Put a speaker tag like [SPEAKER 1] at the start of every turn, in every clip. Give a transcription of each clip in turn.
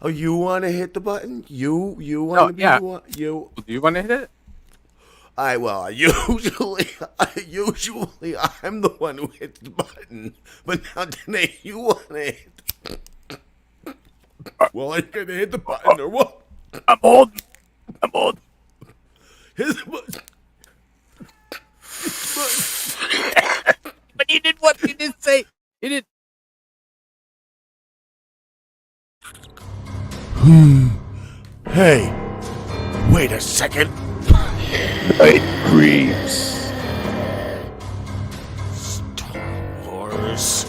[SPEAKER 1] Oh, you want to hit the button? You want to be
[SPEAKER 2] yeah.
[SPEAKER 1] the one? You.
[SPEAKER 2] Do you want to hit it?
[SPEAKER 1] Usually I'm the one who hits the button, but now today you want to hit. Well, I'm gonna hit the button or what?
[SPEAKER 2] I'm old.
[SPEAKER 1] Hit the button.
[SPEAKER 2] But he did what he did say. He did.
[SPEAKER 1] Hey, wait a second.
[SPEAKER 2] It creeps.
[SPEAKER 1] Star Wars.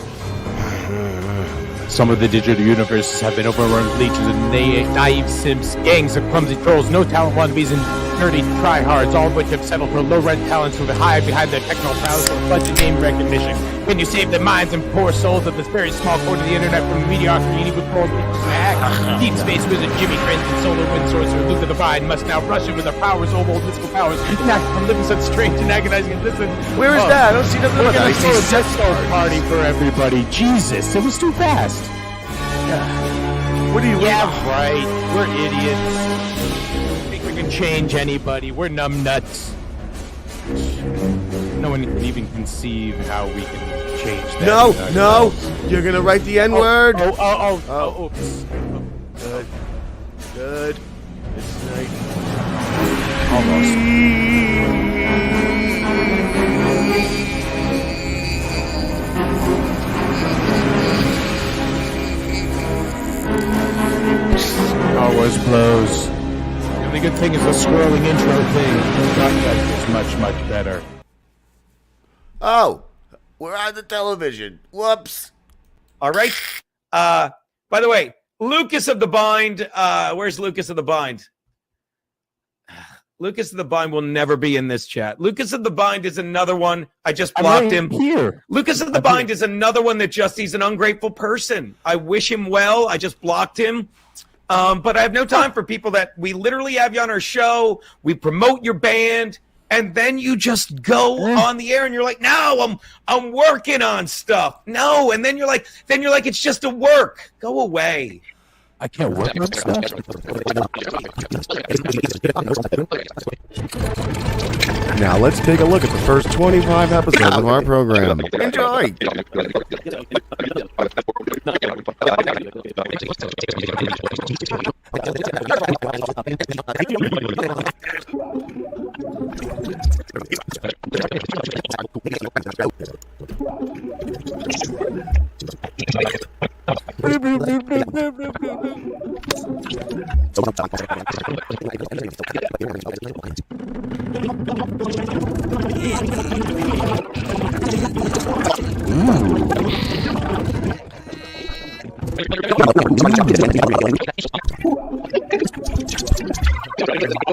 [SPEAKER 2] Some of the digital universes have been overrun with leeches and naive simps, gangs of clumsy trolls, no talent wannabes, and nerdy tryhards, all of which have settled for low-rent talents who hide behind their techno prowess or budget name recognition. Can you save the minds and poor souls of this very small quarter of the internet from mediocrity with trolls people to hack? Deep space wizard Jimmy Trent and solar wind sorcerer Luca the Vine must now rush in with their powers, old mystical powers, and act from living such strange and agonizing. Listen,
[SPEAKER 1] Where is that? I don't see nothing about that. I see
[SPEAKER 2] sex party for everybody. Jesus, it was too fast.
[SPEAKER 1] What do you?
[SPEAKER 2] Yeah, right. We're idiots. Think we can change anybody. We're numbnuts. No one can even conceive how we can change that.
[SPEAKER 1] No. You're gonna write the N word.
[SPEAKER 2] Oh. Oops.
[SPEAKER 1] Good. It's night.
[SPEAKER 2] Almost. Star Wars blows. The only good thing is the scrolling intro thing. That is much, much better.
[SPEAKER 1] Oh, we're on the television. Whoops.
[SPEAKER 3] All right. By the way, Lucas of the Bind. Where's Lucas of the Bind? Lucas of the Bind will never be in this chat. Lucas of the Bind is another one. I just blocked him.
[SPEAKER 2] Here.
[SPEAKER 3] Lucas of the Bind is another one that he's an ungrateful person. I wish him well. I just blocked him. But I have no time for people that we literally have you on our show. We promote your band. And then you just go on the air and you're like, no, I'm working on stuff. No. And then you're like, it's just a work. Go away.
[SPEAKER 2] I can't work on stuff.
[SPEAKER 1] Now let's take a look at the first 25 episodes of our program. Enjoy.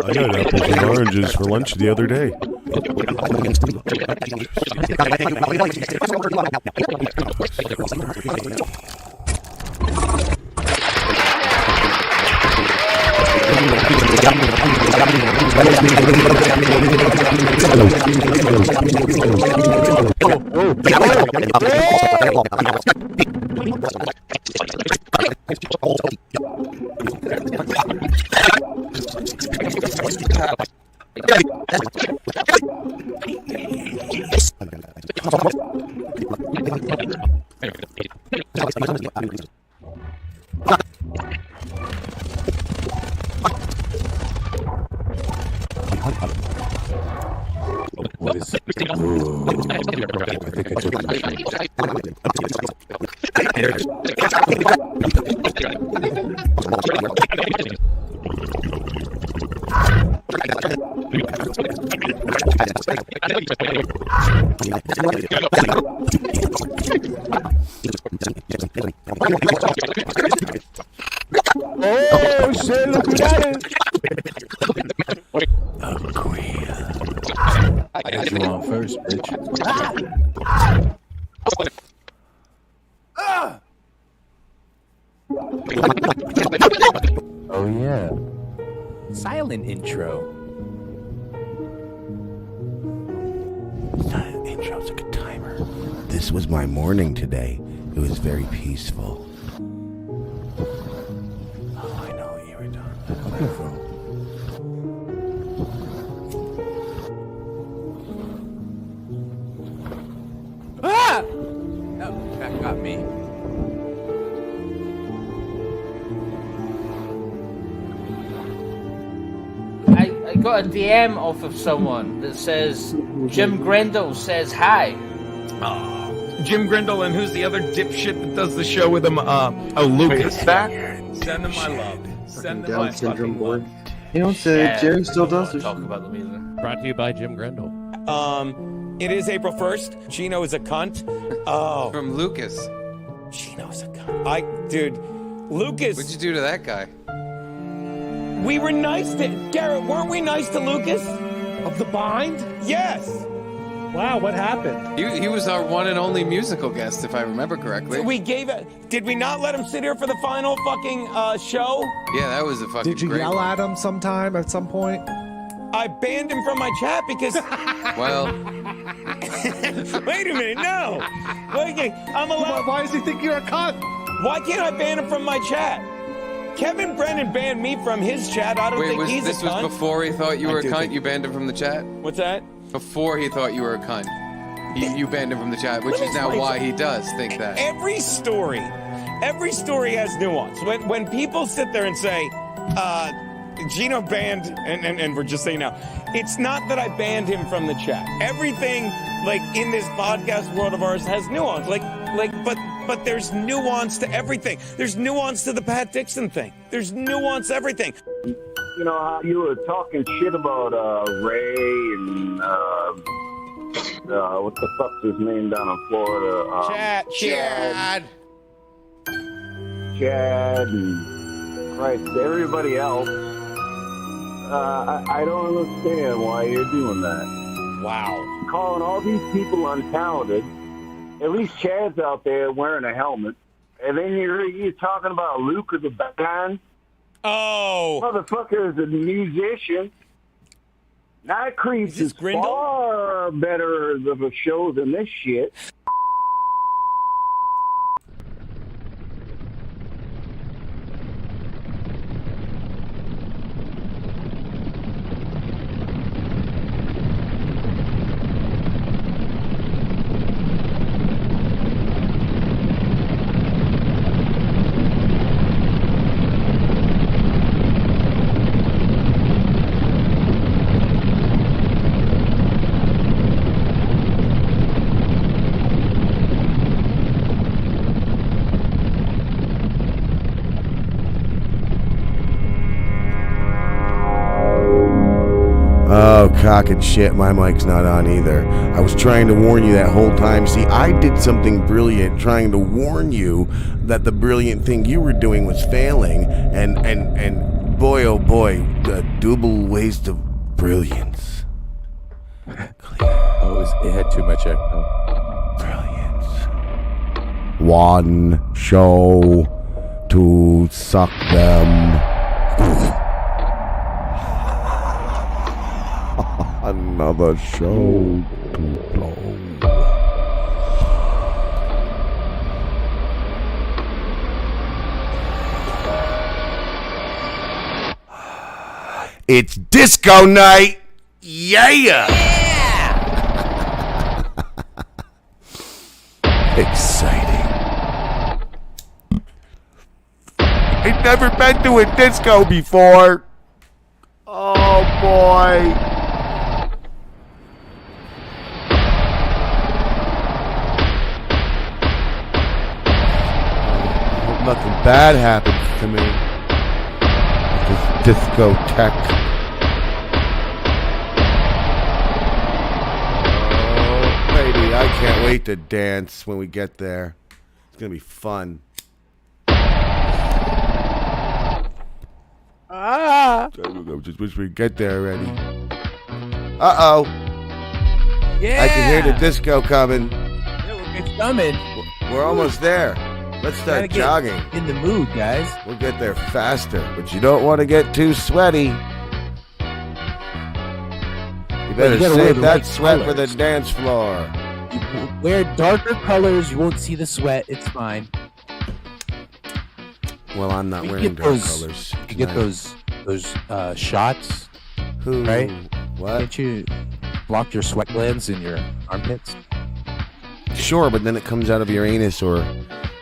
[SPEAKER 1] I got apples and oranges for lunch the other day. What is it? Ooh, I think
[SPEAKER 2] Oh, shit, look who that is.
[SPEAKER 1] A queen.
[SPEAKER 2] I got you on first, bitch. Oh, yeah. Silent intro.
[SPEAKER 1] Silent intro's like a timer. This was my morning today. It was very peaceful.
[SPEAKER 4] got a DM off of someone that says Jim Grendel says hi.
[SPEAKER 3] Jim Grindle, and who's the other dipshit that does the show with him? Lucas.
[SPEAKER 2] Back?
[SPEAKER 3] Send him my love. Send him
[SPEAKER 5] Down
[SPEAKER 3] my
[SPEAKER 5] syndrome
[SPEAKER 3] fucking
[SPEAKER 5] board.
[SPEAKER 3] love.
[SPEAKER 5] You know, Jerry still does this.
[SPEAKER 4] Talk about them either.
[SPEAKER 2] Brought to you by Jim Grendel.
[SPEAKER 3] It is April 1st. Gino is a cunt. Oh,
[SPEAKER 6] From Lucas.
[SPEAKER 3] Gino's a cunt. Dude, Lucas.
[SPEAKER 6] What'd you do to that guy?
[SPEAKER 3] We were nice to Garrett. Weren't we nice to Lucas?
[SPEAKER 7] Of the bind?
[SPEAKER 3] Yes.
[SPEAKER 7] Wow, what happened?
[SPEAKER 6] He was our one and only musical guest, if I remember correctly.
[SPEAKER 3] We gave it. Did we not let him sit here for the final fucking show?
[SPEAKER 6] Yeah, that was a fucking
[SPEAKER 7] Did you
[SPEAKER 6] great
[SPEAKER 7] yell
[SPEAKER 6] one.
[SPEAKER 7] at him sometime at some point?
[SPEAKER 3] I banned him from my chat because.
[SPEAKER 6] Well,
[SPEAKER 3] Wait a minute, no. Wait, I'm allowed.
[SPEAKER 7] Why does he think you're a cunt?
[SPEAKER 3] Why can't I ban him from my chat? Kevin Brennan banned me from his chat. I don't
[SPEAKER 6] wait,
[SPEAKER 3] think he's
[SPEAKER 6] this
[SPEAKER 3] a cunt.
[SPEAKER 6] was before he thought you were a
[SPEAKER 3] do
[SPEAKER 6] cunt?
[SPEAKER 3] think-
[SPEAKER 6] You banned him from the chat?
[SPEAKER 3] What's that?
[SPEAKER 6] Before he thought you were a cunt. You banned him from the chat, which
[SPEAKER 3] Let me
[SPEAKER 6] is now
[SPEAKER 3] explain
[SPEAKER 6] why
[SPEAKER 3] something.
[SPEAKER 6] he does think that.
[SPEAKER 3] Every story has nuance. When people sit there and say, Gino banned, and we're just saying now, it's not that I banned him from the chat. Everything, like, in this podcast world of ours has nuance. But there's nuance to everything. There's nuance to the Pat Dixon thing. There's nuance to everything.
[SPEAKER 8] You know how you were talking shit about Ray and what the fuck's his name down in Florida? Chad and Christ, everybody else. I don't understand why you're doing that.
[SPEAKER 3] Wow.
[SPEAKER 8] Calling all these people untalented. At least Chad's out there wearing a helmet. And then you're talking about Luke as a band.
[SPEAKER 3] Oh.
[SPEAKER 8] Motherfucker is a musician. Night Creeps is
[SPEAKER 3] Grindle?
[SPEAKER 8] far better of a show than this shit.
[SPEAKER 1] Oh, cock and shit, my mic's not on either. I was trying to warn you that whole time. See, I did something brilliant trying to warn you that the brilliant thing you were doing was failing. And boy, oh boy, the double waste of brilliance.
[SPEAKER 2] It had too much echo.
[SPEAKER 1] Brilliance. One show to suck them. Another show to blow. It's disco night. Yeah. Exciting. I've never been to a disco before. Oh boy. Nothing bad happens to me. This discotheque. Oh, baby, I can't wait to dance when we get there. It's gonna be fun. Just wish we'd get there already. Uh-oh.
[SPEAKER 2] Yeah!
[SPEAKER 1] I can hear the disco coming.
[SPEAKER 2] It's coming.
[SPEAKER 1] We're almost there. Let's
[SPEAKER 2] Gotta
[SPEAKER 1] start
[SPEAKER 2] get
[SPEAKER 1] jogging.
[SPEAKER 2] in the mood, guys.
[SPEAKER 1] We'll get there faster, but you don't want to get too sweaty. You better
[SPEAKER 2] you gotta wear
[SPEAKER 1] save
[SPEAKER 2] the
[SPEAKER 1] that
[SPEAKER 2] right
[SPEAKER 1] sweat for the
[SPEAKER 2] colors.
[SPEAKER 1] dance floor.
[SPEAKER 2] You wear darker colors, you won't see the sweat. It's fine.
[SPEAKER 1] Well, I'm not
[SPEAKER 2] You
[SPEAKER 1] wearing
[SPEAKER 2] get
[SPEAKER 1] dark
[SPEAKER 2] those-
[SPEAKER 1] colors.
[SPEAKER 2] You get
[SPEAKER 1] tonight.
[SPEAKER 2] those shots.
[SPEAKER 1] Who?
[SPEAKER 2] right?
[SPEAKER 1] What?
[SPEAKER 2] Can't you block your sweat glands in your armpits?
[SPEAKER 1] Sure, but then it comes out of your anus or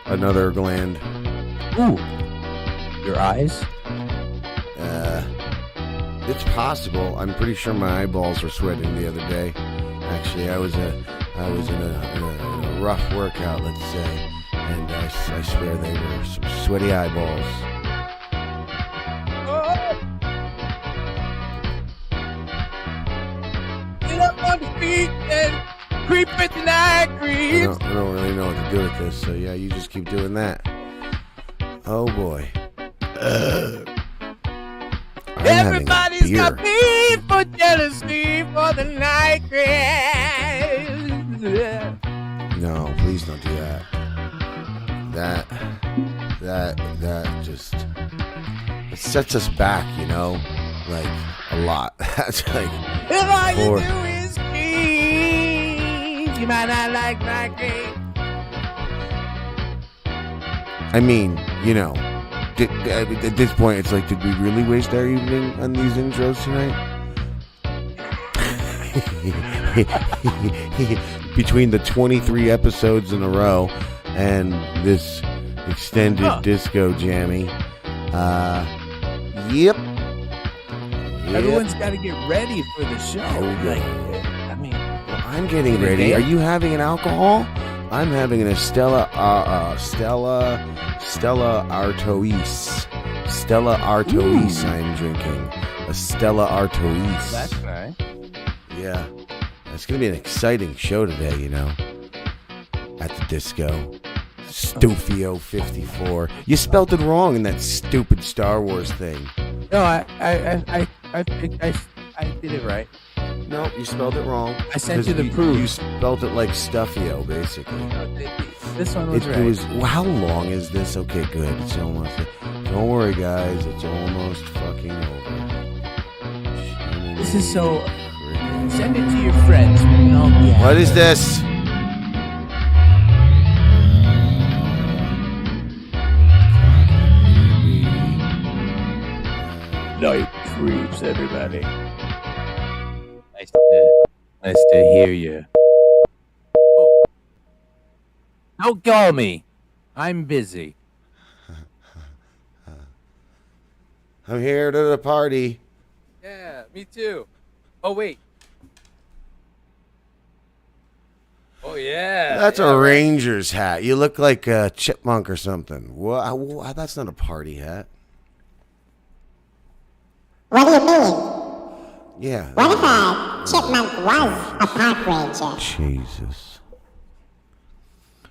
[SPEAKER 1] another gland.
[SPEAKER 2] Ooh. Your eyes?
[SPEAKER 1] It's possible. I'm pretty sure my eyeballs were sweating the other day. Actually, I was in a rough workout, let's say, and I swear they were some sweaty eyeballs.
[SPEAKER 2] Get up on the feet and creep at the night creeps.
[SPEAKER 1] I don't really know what to do with this, so yeah, you just keep doing that. Oh boy.
[SPEAKER 2] Everybody's got me for jealousy for the night creeps.
[SPEAKER 1] No, please don't do that. That just it sets us back, you know, like a lot. That's like
[SPEAKER 2] If all you do is creep, you might not like my creep.
[SPEAKER 1] I mean, you know, at this point, it's like, did we really waste our evening on these intros tonight? Between the 23 episodes in a row and this extended disco jammy, yep.
[SPEAKER 2] Everyone's got to get ready for the show.
[SPEAKER 1] Well, I'm getting ready. Are you having an alcohol? I'm having an Stella Artois. Stella Artois I'm drinking. A Stella Artois.
[SPEAKER 2] That's nice.
[SPEAKER 1] Yeah. It's going to be an exciting show today, you know. At the disco. Stoofio 54. You spelled it wrong in that stupid Star Wars thing.
[SPEAKER 2] No, I did it right.
[SPEAKER 1] No, you spelled it wrong.
[SPEAKER 2] I sent you the proof.
[SPEAKER 1] You spelled it like Stuffio, basically.
[SPEAKER 2] This one was right.
[SPEAKER 1] It was. How long is this? Okay, good. It's almost. Don't worry, guys. It's almost fucking over.
[SPEAKER 2] This is so. Send it to your friends.
[SPEAKER 1] What is this?
[SPEAKER 2] Night creeps, everybody. Nice to hear you. Oh. Don't call me. I'm busy.
[SPEAKER 1] I'm here to the party.
[SPEAKER 2] Yeah, me too. Oh, wait. Oh, yeah.
[SPEAKER 1] That's a Rangers hat. You look like a chipmunk or something. What? That's not a party hat.
[SPEAKER 9] What do you mean?
[SPEAKER 1] Yeah.
[SPEAKER 9] What if a chipmunk was a park ranger?
[SPEAKER 1] Jesus.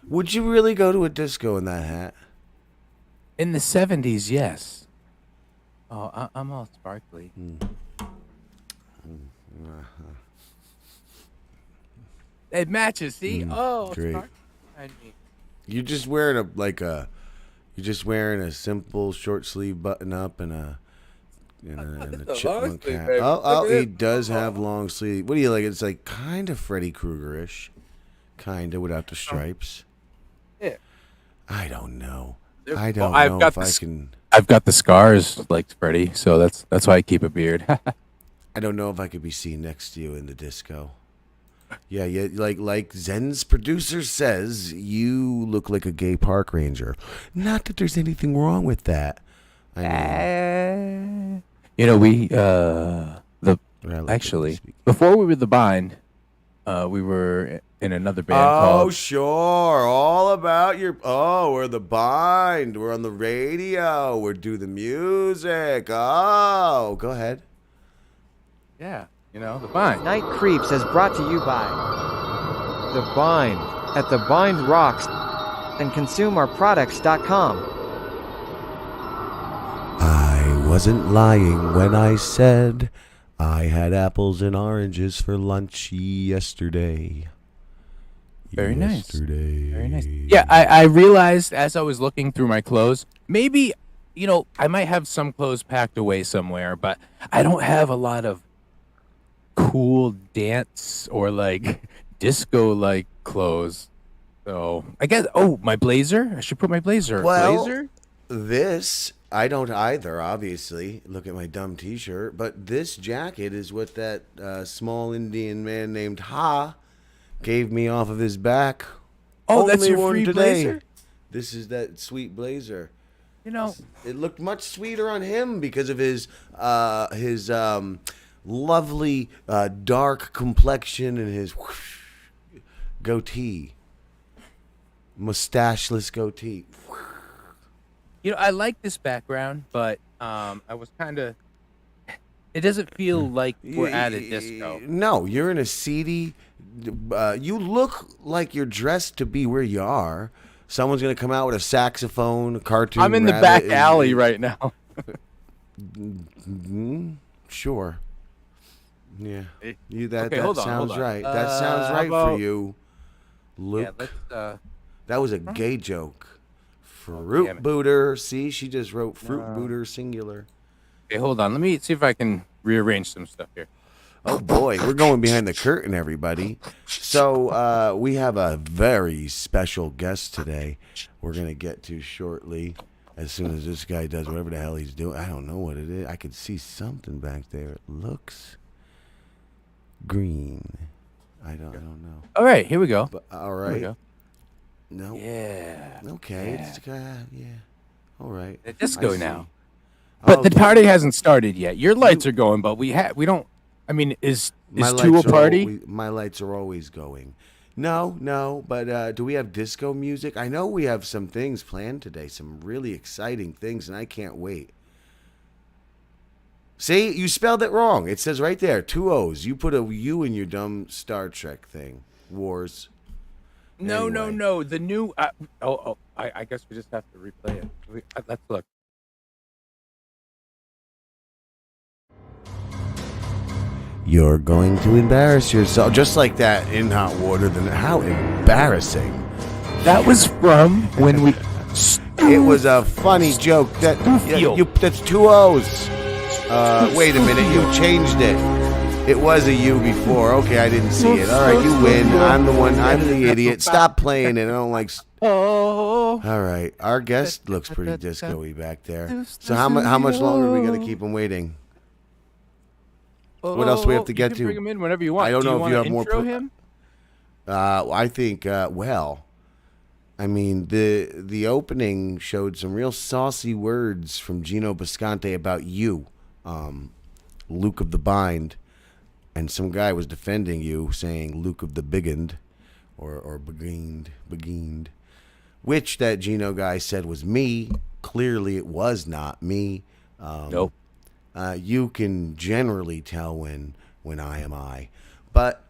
[SPEAKER 1] Would you really go to a disco in that hat?
[SPEAKER 2] In the 70s, yes. Oh, I'm all sparkly. It matches, see? Oh,
[SPEAKER 1] great.
[SPEAKER 2] sparkly.
[SPEAKER 1] You're just wearing a simple short sleeve button up and a chipmunk hat. Oh, he does have long sleeve. What do you like? It's like kind of Freddy Krueger-ish, kind of without the stripes.
[SPEAKER 2] Yeah.
[SPEAKER 1] I don't know.
[SPEAKER 2] I've
[SPEAKER 1] if I can.
[SPEAKER 2] I've got the scars like Freddy, so that's why I keep a beard.
[SPEAKER 1] I don't know if I could be seen next to you in the disco. Yeah, like Zen's producer says, you look like a gay park ranger. Not that there's anything wrong with that. I mean,
[SPEAKER 2] before we were the Bind, we were in another band called.
[SPEAKER 1] Oh, sure, all about we're the Bind. We're on the radio. We're do the music. Oh, go ahead.
[SPEAKER 2] Yeah, the Bind.
[SPEAKER 6] Night Creeps is brought to you by The Bind at The Bind Rocks and ConsumeOurProducts.com.
[SPEAKER 1] I wasn't lying when I said I had apples and oranges for lunch yesterday.
[SPEAKER 2] Very nice. Very nice. Yeah, I realized as I was looking through my clothes, maybe, I might have some clothes packed away somewhere, but I don't have a lot of cool dance or like disco like clothes. So I guess my blazer. I should put my blazer.
[SPEAKER 1] Well, this I don't either. Obviously, look at my dumb T-shirt. But this jacket is what that small Indian man named Ha gave me off of his back.
[SPEAKER 2] Oh, that's
[SPEAKER 1] Only
[SPEAKER 2] your
[SPEAKER 1] worn
[SPEAKER 2] free
[SPEAKER 1] today.
[SPEAKER 2] blazer?
[SPEAKER 1] This is that sweet blazer.
[SPEAKER 2] You know,
[SPEAKER 1] It looked much sweeter on him because of his lovely dark complexion and his goatee, mustacheless goatee.
[SPEAKER 2] I like this background, but I was kind of. It doesn't feel like we're at a disco.
[SPEAKER 1] No, you're in a seedy. You look like you're dressed to be where you are. Someone's gonna come out with a saxophone, a cartoon.
[SPEAKER 2] I'm in the back alley right now.
[SPEAKER 1] Sure. Yeah. That
[SPEAKER 2] Okay, hold on,
[SPEAKER 1] sounds
[SPEAKER 2] hold on.
[SPEAKER 1] right. That sounds right for you, Luke.
[SPEAKER 2] Yeah, let's.
[SPEAKER 1] That was a gay joke.
[SPEAKER 2] damn
[SPEAKER 1] Fruit
[SPEAKER 2] it.
[SPEAKER 1] booter. See, she just wrote fruit booter singular.
[SPEAKER 2] Okay, hold on. Let me see if I can rearrange some stuff here.
[SPEAKER 1] Oh boy, we're going behind the curtain, everybody. So we have a very special guest today. We're gonna get to shortly, as soon as this guy does whatever the hell he's doing. I don't know what it is. I could see something back there. It looks green. I don't know.
[SPEAKER 2] All right, here we go.
[SPEAKER 1] But all
[SPEAKER 2] Here we
[SPEAKER 1] right.
[SPEAKER 2] go.
[SPEAKER 1] No.
[SPEAKER 2] Yeah.
[SPEAKER 1] Okay.
[SPEAKER 2] Yeah.
[SPEAKER 1] It's yeah. All right.
[SPEAKER 2] The disco
[SPEAKER 1] I see.
[SPEAKER 2] now. But
[SPEAKER 1] Oh,
[SPEAKER 2] the party hasn't started yet. Your lights are going, but we don't. I mean, is
[SPEAKER 1] my
[SPEAKER 2] two a
[SPEAKER 1] lights are
[SPEAKER 2] party?
[SPEAKER 1] my lights are always going. No, but do we have disco music? I know we have some things planned today, some really exciting things, and I can't wait. See, you spelled it wrong. It says right there, 2 O's. You put a U in your dumb Star Trek thing. Wars.
[SPEAKER 2] No.
[SPEAKER 1] Anyway.
[SPEAKER 2] The new. I guess we just have to replay it. Let's look.
[SPEAKER 1] You're going to embarrass yourself. Just like that in hot water. Then how embarrassing.
[SPEAKER 2] That was from when we.
[SPEAKER 1] It was a funny joke. That's 2 O's. Wait a minute, you changed it. It was a U before. Okay, I didn't see it. All right, you win. I'm the idiot. Stop playing it. I don't like.
[SPEAKER 2] Oh.
[SPEAKER 1] All right, our guest looks pretty disco-y back there. So how much longer are we gonna keep him waiting? What else do we have to get
[SPEAKER 2] you can
[SPEAKER 1] to?
[SPEAKER 2] Bring him in whenever you want.
[SPEAKER 1] I don't know if you have more.
[SPEAKER 2] Intro him?
[SPEAKER 1] I think. Well, I mean the opening showed some real saucy words from Gino Bisconte about you, Luke of the Bind, and some guy was defending you, saying Luke of the Biggined, or beguined, which that Gino guy said was me. Clearly, it was not me.
[SPEAKER 2] Nope.
[SPEAKER 1] You can generally tell when I am I. But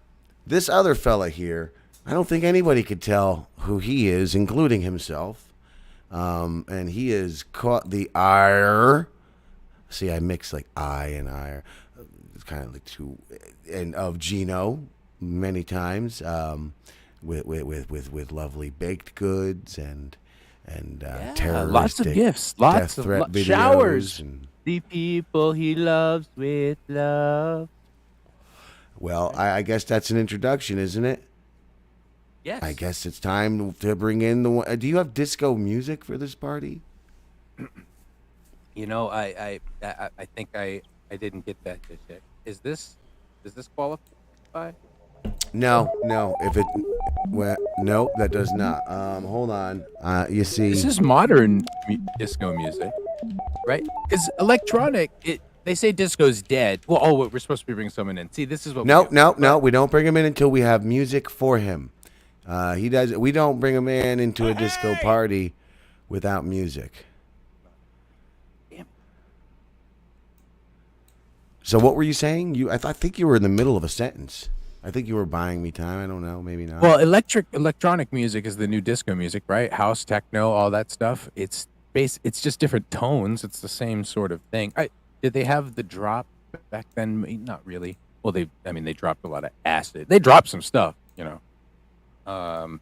[SPEAKER 1] this other fella here, I don't think anybody could tell who he is, including himself. And he has caught the ire. See, I mix like I and ire. It's kind of like two, and of Gino many times, with lovely baked goods and terroristic
[SPEAKER 2] lots of gifts, lots
[SPEAKER 1] death
[SPEAKER 2] of
[SPEAKER 1] threat videos
[SPEAKER 2] showers.
[SPEAKER 1] and.
[SPEAKER 2] The people he loves with love.
[SPEAKER 1] Well, I guess that's an introduction, isn't it?
[SPEAKER 2] Yes.
[SPEAKER 1] I guess it's time to bring in the one. Do you have disco music for this party?
[SPEAKER 2] You know, I think I didn't get that just yet. Does this qualify?
[SPEAKER 1] No. If it, well, no, that does not. Hold on. You see,
[SPEAKER 2] This is modern disco music, right? Because electronic, they say disco's dead. Well, we're supposed to be bringing someone in. See, this is what.
[SPEAKER 1] no. We don't bring him in until we have music for him. He does. We don't bring him in into a disco party without music.
[SPEAKER 2] Damn.
[SPEAKER 1] So what were you saying? I think you were in the middle of a sentence. I think you were buying me time. I don't know. Maybe not.
[SPEAKER 2] Well, electronic music is the new disco music, right? House, techno, all that stuff. It's just different tones. It's the same sort of thing. Did they have the drop back then? Not really. Well, they dropped a lot of acid. They dropped some stuff, you know.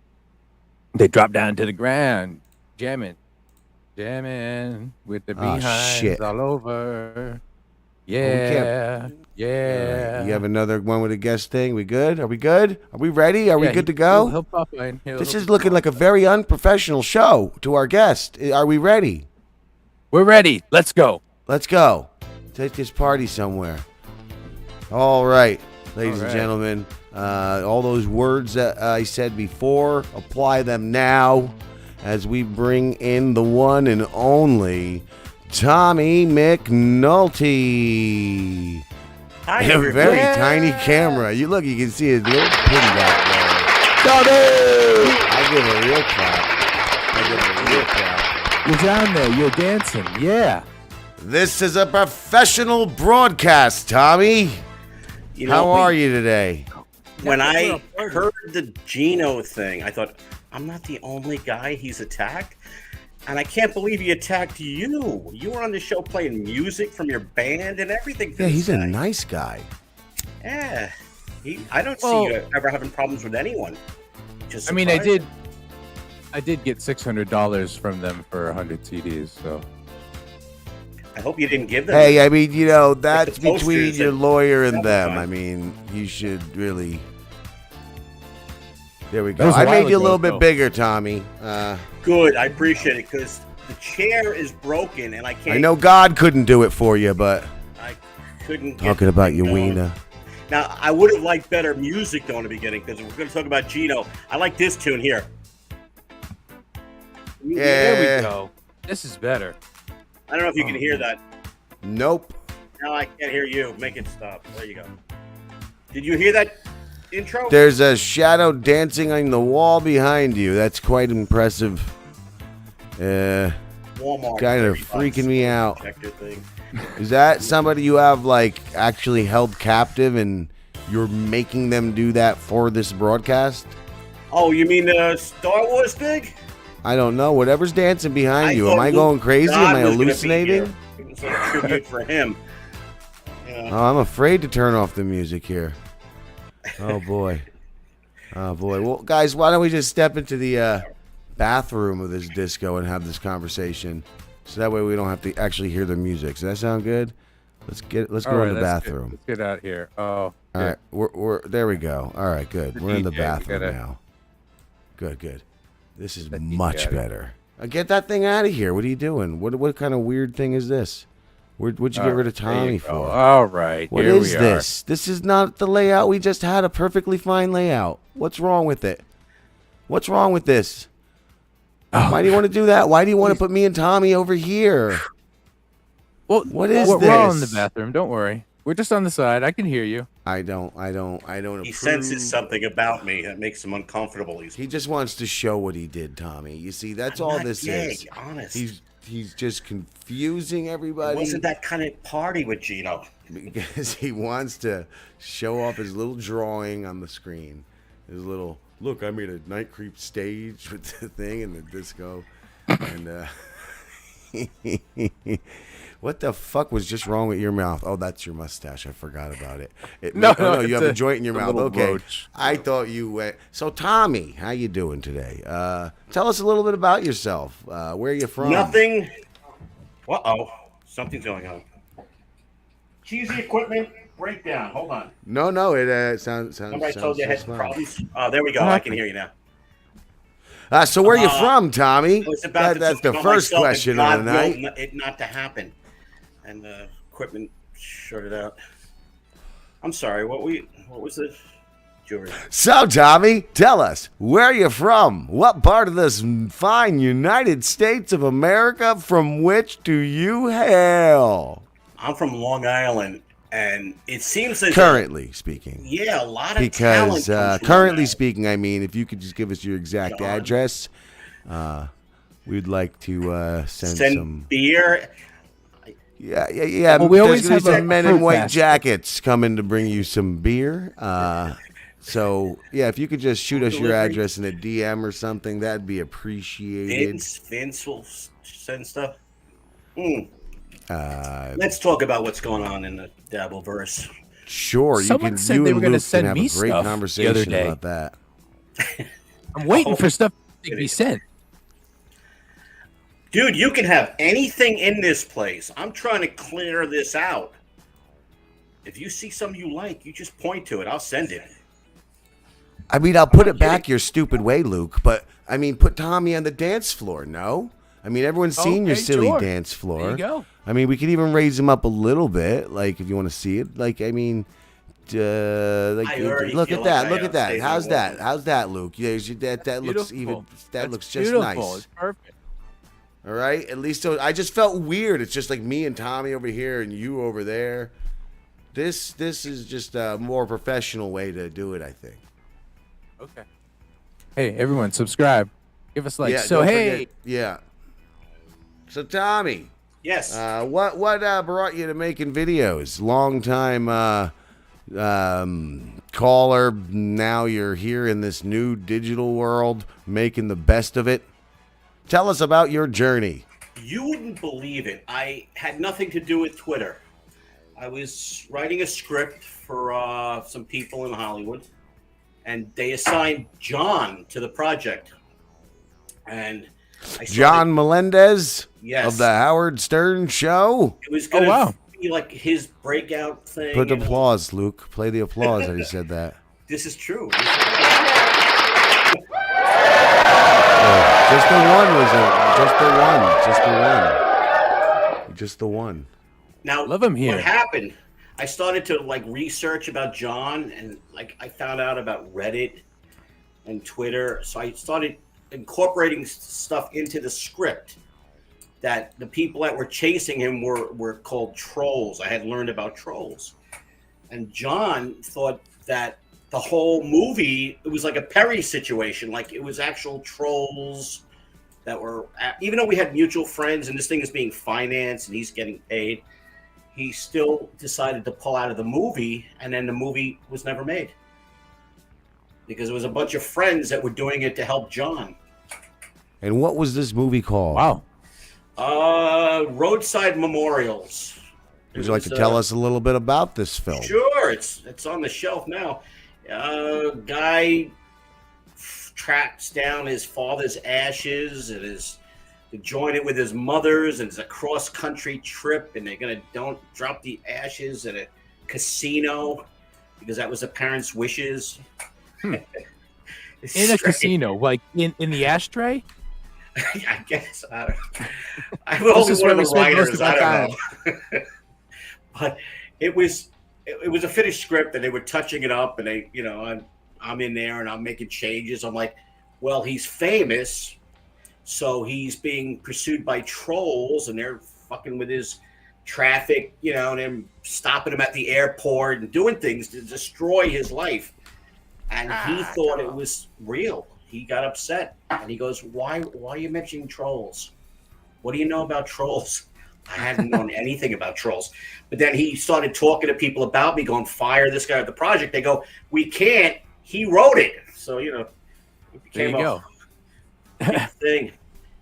[SPEAKER 2] They dropped down to the ground, jamming with the behinds
[SPEAKER 1] shit.
[SPEAKER 2] all over.
[SPEAKER 1] Yeah.
[SPEAKER 2] Yeah.
[SPEAKER 1] You have another one with a guest thing. We good? Are we good? Are we ready? Are we good to go?
[SPEAKER 2] He'll pop in.
[SPEAKER 1] This is looking like a very unprofessional show to our guest. Are we ready?
[SPEAKER 2] We're ready. Let's go.
[SPEAKER 1] Let's go. Take this party somewhere. All right, ladies and
[SPEAKER 2] right.
[SPEAKER 1] gentlemen. All those words that I said before, apply them now. as we bring in the one and only Tommy McNulty.
[SPEAKER 10] Hi,
[SPEAKER 1] In a
[SPEAKER 10] everybody.
[SPEAKER 1] very tiny camera. You look, you can see his little pin back there.
[SPEAKER 2] Tommy!
[SPEAKER 1] I give a real clap.
[SPEAKER 2] You're down there. You're dancing. Yeah.
[SPEAKER 1] This is a professional broadcast, Tommy.
[SPEAKER 10] You know,
[SPEAKER 1] How are you today?
[SPEAKER 10] When I heard the Gino thing, I thought, I'm not the only guy he's attacked. And I can't believe he attacked you. You were on the show playing music from your band and everything.
[SPEAKER 1] Yeah, he's a nice guy.
[SPEAKER 10] Yeah. I don't see you ever having problems with anyone. Just
[SPEAKER 2] I mean, I did get $600 from them for 100 CDs, so.
[SPEAKER 10] I hope you didn't give them.
[SPEAKER 1] Hey, I mean, you know, that's
[SPEAKER 10] the
[SPEAKER 1] between
[SPEAKER 10] posters
[SPEAKER 1] your
[SPEAKER 10] and
[SPEAKER 1] lawyer and them.
[SPEAKER 10] fine.
[SPEAKER 1] I mean, you should really. There we
[SPEAKER 2] That
[SPEAKER 1] go.
[SPEAKER 2] was a
[SPEAKER 1] I
[SPEAKER 2] while
[SPEAKER 1] made you a
[SPEAKER 2] ago,
[SPEAKER 1] little bit
[SPEAKER 2] though.
[SPEAKER 1] bigger, Tommy.
[SPEAKER 10] Good, I appreciate it, because the chair is broken and I can't.
[SPEAKER 1] I know God couldn't do it for you, but
[SPEAKER 10] I couldn't get
[SPEAKER 1] talking
[SPEAKER 10] the
[SPEAKER 1] about
[SPEAKER 10] thing
[SPEAKER 1] your
[SPEAKER 10] going.
[SPEAKER 1] wiener.
[SPEAKER 10] Now, I would have liked better music though in the beginning, because we're going to talk about Gino. I like this tune here.
[SPEAKER 1] Yeah.
[SPEAKER 2] There we go. This is better.
[SPEAKER 10] I don't know if you can hear that.
[SPEAKER 1] Nope.
[SPEAKER 10] No, I can't hear you. Make it stop. There you go. Did you hear that intro?
[SPEAKER 1] There's a shadow dancing on the wall behind you. That's quite impressive.
[SPEAKER 10] Walmart.
[SPEAKER 1] Kind of
[SPEAKER 10] $30
[SPEAKER 1] freaking me out.
[SPEAKER 10] projector thing.
[SPEAKER 1] Is that somebody you have like actually held captive and you're making them do that for this broadcast?
[SPEAKER 10] Oh, you mean the Star Wars thing?
[SPEAKER 1] I don't know. Whatever's dancing behind you. Am
[SPEAKER 10] thought
[SPEAKER 1] I
[SPEAKER 10] Luke
[SPEAKER 1] going crazy?
[SPEAKER 10] God
[SPEAKER 1] Am I
[SPEAKER 10] was gonna be
[SPEAKER 1] hallucinating?
[SPEAKER 10] here. It was like a tribute for him. Yeah.
[SPEAKER 1] Oh, I'm afraid to turn off the music here. Oh boy. Oh boy. Well, guys, why don't we just step into the bathroom of this disco and have this conversation, so that way we don't have to actually hear the music. Does that sound good? Let's go in the bathroom.
[SPEAKER 2] Let's get out here. Oh.
[SPEAKER 1] All right, we're there. We go. All right, good.
[SPEAKER 2] The
[SPEAKER 1] We're in the
[SPEAKER 2] DJ,
[SPEAKER 1] bathroom
[SPEAKER 2] gotta-
[SPEAKER 1] now. Good. This is
[SPEAKER 2] The DJ
[SPEAKER 1] much
[SPEAKER 2] out of
[SPEAKER 1] better. Get that thing out of here. What are you doing? What kind of weird thing is this? What'd you get rid of
[SPEAKER 2] There you
[SPEAKER 1] Tommy
[SPEAKER 2] go.
[SPEAKER 1] for?
[SPEAKER 2] All right.
[SPEAKER 1] What
[SPEAKER 2] here
[SPEAKER 1] is
[SPEAKER 2] we
[SPEAKER 1] this? This is not the layout. We just had a perfectly fine layout. What's wrong with it? What's wrong with this? Why do you want to do that? Why do you want to put me and Tommy over here?
[SPEAKER 2] Well,
[SPEAKER 1] What is
[SPEAKER 2] we're all in the
[SPEAKER 1] this?
[SPEAKER 2] bathroom. Don't worry. We're just on the side. I can hear you.
[SPEAKER 1] I don't
[SPEAKER 10] He
[SPEAKER 1] approve.
[SPEAKER 10] senses something about me that makes him uncomfortable.
[SPEAKER 1] He just wants to show what he did, Tommy. You see, that's
[SPEAKER 10] I'm
[SPEAKER 1] all
[SPEAKER 10] not
[SPEAKER 1] this
[SPEAKER 10] gay,
[SPEAKER 1] is.
[SPEAKER 10] honest.
[SPEAKER 1] He's just confusing
[SPEAKER 10] It
[SPEAKER 1] everybody
[SPEAKER 10] wasn't that kind of party with Gino.
[SPEAKER 1] because he wants to show off his little drawing on the screen. His little look. I made a Night Creep stage with the thing and the disco, and what the fuck was just wrong with your mouth? Oh, that's your mustache. I forgot about it.
[SPEAKER 2] No,
[SPEAKER 1] you have
[SPEAKER 2] it's
[SPEAKER 1] a joint in your
[SPEAKER 2] a
[SPEAKER 1] mouth.
[SPEAKER 2] little
[SPEAKER 1] Okay,
[SPEAKER 2] roach.
[SPEAKER 1] I thought you went. So, Tommy, how you doing today? Tell us a little bit about yourself. Where are you from?
[SPEAKER 10] Nothing. Uh-oh. Something's going on. Cheesy equipment breakdown. Hold on.
[SPEAKER 1] No, it sounds.
[SPEAKER 10] Remember I told you I had some
[SPEAKER 1] fine.
[SPEAKER 10] problems? Oh, there we go. I can hear you now.
[SPEAKER 1] So where are you from, Tommy?
[SPEAKER 10] I was about to
[SPEAKER 1] That's the
[SPEAKER 10] talk
[SPEAKER 1] first
[SPEAKER 10] myself, and
[SPEAKER 1] question
[SPEAKER 10] God
[SPEAKER 1] of the night.
[SPEAKER 10] willed it not to happen. And the equipment shorted out. I'm sorry. What was the jewelry?
[SPEAKER 1] So, Tommy, tell us, where are you from? What part of this fine United States of America from which do you hail?
[SPEAKER 10] I'm from Long Island, and it seems as
[SPEAKER 1] Currently speaking.
[SPEAKER 10] yeah, a lot of
[SPEAKER 1] Because
[SPEAKER 10] talent comes from
[SPEAKER 1] currently
[SPEAKER 10] Long
[SPEAKER 1] speaking, I mean, if you could just give us your exact
[SPEAKER 10] John.
[SPEAKER 1] address, we'd like to send
[SPEAKER 10] Island.
[SPEAKER 1] some.
[SPEAKER 10] Beer.
[SPEAKER 1] Yeah.
[SPEAKER 2] Well, we
[SPEAKER 1] There's
[SPEAKER 2] always
[SPEAKER 1] gonna be
[SPEAKER 2] have a
[SPEAKER 1] some men in
[SPEAKER 2] fruit
[SPEAKER 1] white
[SPEAKER 2] basket.
[SPEAKER 1] jackets coming to bring you some beer. So yeah, if you could just shoot us your
[SPEAKER 10] Delivery.
[SPEAKER 1] address in a DM or something, that'd be appreciated.
[SPEAKER 10] Vince will send stuff.
[SPEAKER 1] Uh,
[SPEAKER 10] Let's talk about what's going on in the Dabbleverse.
[SPEAKER 1] Sure,
[SPEAKER 2] Someone
[SPEAKER 1] you
[SPEAKER 2] said
[SPEAKER 1] can. You
[SPEAKER 2] they
[SPEAKER 1] and
[SPEAKER 2] were gonna
[SPEAKER 1] Luke
[SPEAKER 2] send
[SPEAKER 1] can have
[SPEAKER 2] me
[SPEAKER 1] a great
[SPEAKER 2] stuff the
[SPEAKER 1] conversation
[SPEAKER 2] other day.
[SPEAKER 1] about that.
[SPEAKER 2] I'm waiting
[SPEAKER 10] Oh.
[SPEAKER 2] for stuff to be sent.
[SPEAKER 10] Dude, you can have anything in this place. I'm trying to clear this out. If you see something you like, you just point to it. I'll send it.
[SPEAKER 1] I mean, I'll put it back your stupid way, Luke. But I mean, put Tommy on the dance floor. No, I mean everyone's seen your
[SPEAKER 2] Okay,
[SPEAKER 1] silly
[SPEAKER 2] sure.
[SPEAKER 1] dance floor.
[SPEAKER 2] There you go.
[SPEAKER 1] I mean, we could even raise him up a little bit, like if you want to see it. Like, I mean,
[SPEAKER 10] I already
[SPEAKER 1] look
[SPEAKER 10] feel
[SPEAKER 1] at
[SPEAKER 10] like
[SPEAKER 1] that.
[SPEAKER 10] I
[SPEAKER 1] Look at that.
[SPEAKER 10] outstayed my
[SPEAKER 1] How's that?
[SPEAKER 10] welcome.
[SPEAKER 1] How's that, Luke? Yeah, that looks
[SPEAKER 2] Beautiful.
[SPEAKER 1] even. That
[SPEAKER 2] That's
[SPEAKER 1] looks just
[SPEAKER 2] beautiful.
[SPEAKER 1] nice.
[SPEAKER 2] It's perfect.
[SPEAKER 1] All right. At least I just felt weird. It's just like me and Tommy over here and you over there. This is just a more professional way to do it, I think.
[SPEAKER 2] Okay. Hey, everyone, subscribe. Give us likes.
[SPEAKER 1] Yeah,
[SPEAKER 2] So,
[SPEAKER 1] don't
[SPEAKER 2] hey.
[SPEAKER 1] forget- yeah. So Tommy,
[SPEAKER 10] Yes.
[SPEAKER 1] what brought you to making videos? Long time caller. Now you're here in this new digital world, making the best of it. Tell us about your journey.
[SPEAKER 10] You wouldn't believe it. I had nothing to do with Twitter. I was writing a script for some people in Hollywood, and they assigned John to the project. And I started,
[SPEAKER 1] John Melendez
[SPEAKER 10] Yes.
[SPEAKER 1] of the Howard Stern Show.
[SPEAKER 10] It was going to
[SPEAKER 2] wow.
[SPEAKER 10] be like his breakout thing.
[SPEAKER 1] Put
[SPEAKER 10] you know.
[SPEAKER 1] applause, Luke. Play the applause that he said that.
[SPEAKER 10] This is true.
[SPEAKER 1] Just the one was it? Just the one.
[SPEAKER 10] Now,
[SPEAKER 2] Love him here.
[SPEAKER 10] what happened? I started to like research about John, and like I found out about Reddit and Twitter. So I started incorporating stuff into the script. That the people that were chasing him were called trolls. I had learned about trolls, and John thought that the whole movie, it was like a Perry situation, like it was actual trolls that were, even though we had mutual friends and this thing is being financed and he's getting paid, he still decided to pull out of the movie, and then the movie was never made because it was a bunch of friends that were doing it to help John.
[SPEAKER 1] And what was this movie called?
[SPEAKER 2] Wow.
[SPEAKER 10] Roadside Memorials.
[SPEAKER 1] Would you like to tell us a little bit about this film?
[SPEAKER 10] Sure, it's on the shelf now. Guy tracks down his father's ashes and is to join it with his mother's, and it's a cross-country trip, and they're gonna don't drop the ashes at a casino because that was the parents' wishes.
[SPEAKER 2] In a casino, like in the ashtray?
[SPEAKER 10] I guess I was only one of the writers. I don't know. But it was a finished script, and they were touching it up, and they, I'm in there and I'm making changes. I'm like, well, he's famous, so he's being pursued by trolls, and they're fucking with his traffic, and they're stopping him at the airport and doing things to destroy his life. And he thought it was real. He got upset, and he goes, why are you mentioning trolls? What do you know about trolls? I hadn't known anything about trolls. But then he started talking to people about me, going, fire this guy at the project. They go, we can't. He wrote it. So, it became
[SPEAKER 2] There you
[SPEAKER 10] a big thing.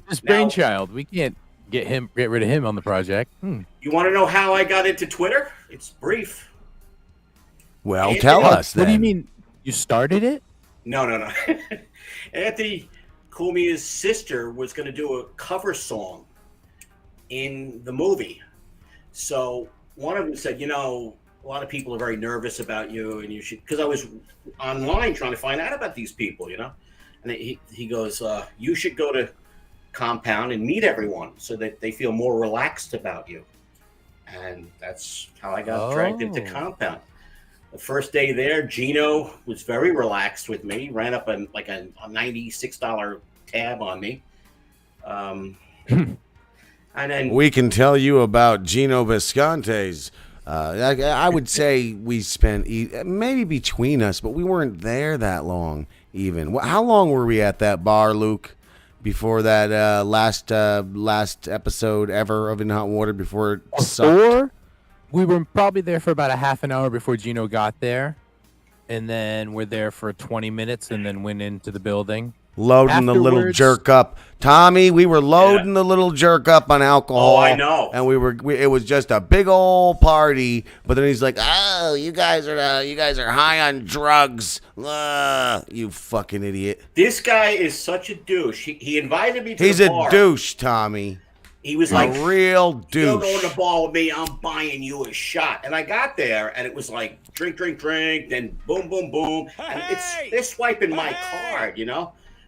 [SPEAKER 2] This brainchild. We can't get rid of him on the project.
[SPEAKER 10] You want to know how I got into Twitter? It's brief.
[SPEAKER 1] Well, tell us then.
[SPEAKER 2] What do you mean? You started it?
[SPEAKER 10] No. Anthony Cumia's sister was going to do a cover song in the movie. So one of them said, a lot of people are very nervous about you, and you should, because I was online trying to find out about these people, and he goes, you should go to Compound and meet everyone so that they feel more relaxed about you. And that's how I got dragged into Compound. The first day there, Gino was very relaxed with me, ran up a $96 tab on me. And then
[SPEAKER 1] we can tell you about Gino Visconti's. I would say we spent maybe between us, but we weren't there that long even. How long were we at that bar, Luke, before that last episode ever of In Hot Water before it sucked?
[SPEAKER 2] We were probably there for about a half an hour before Gino got there, and then we're there for 20 minutes and then went into the building.
[SPEAKER 1] Loading the little jerk up. Tommy, we were loading the little jerk up on alcohol.
[SPEAKER 10] Oh, I know.
[SPEAKER 1] And it was just a big old party. But then he's like, "Oh, you guys are high on drugs. You fucking idiot."
[SPEAKER 10] This guy is such a douche. He invited me to
[SPEAKER 1] He's
[SPEAKER 10] the bar.
[SPEAKER 1] a douche, Tommy.
[SPEAKER 10] He was like,
[SPEAKER 1] a real douche.
[SPEAKER 10] You'll go to the bar with me, I'm buying you a shot. And I got there, and it was like, drink, then boom, boom, boom. And they're swiping my card,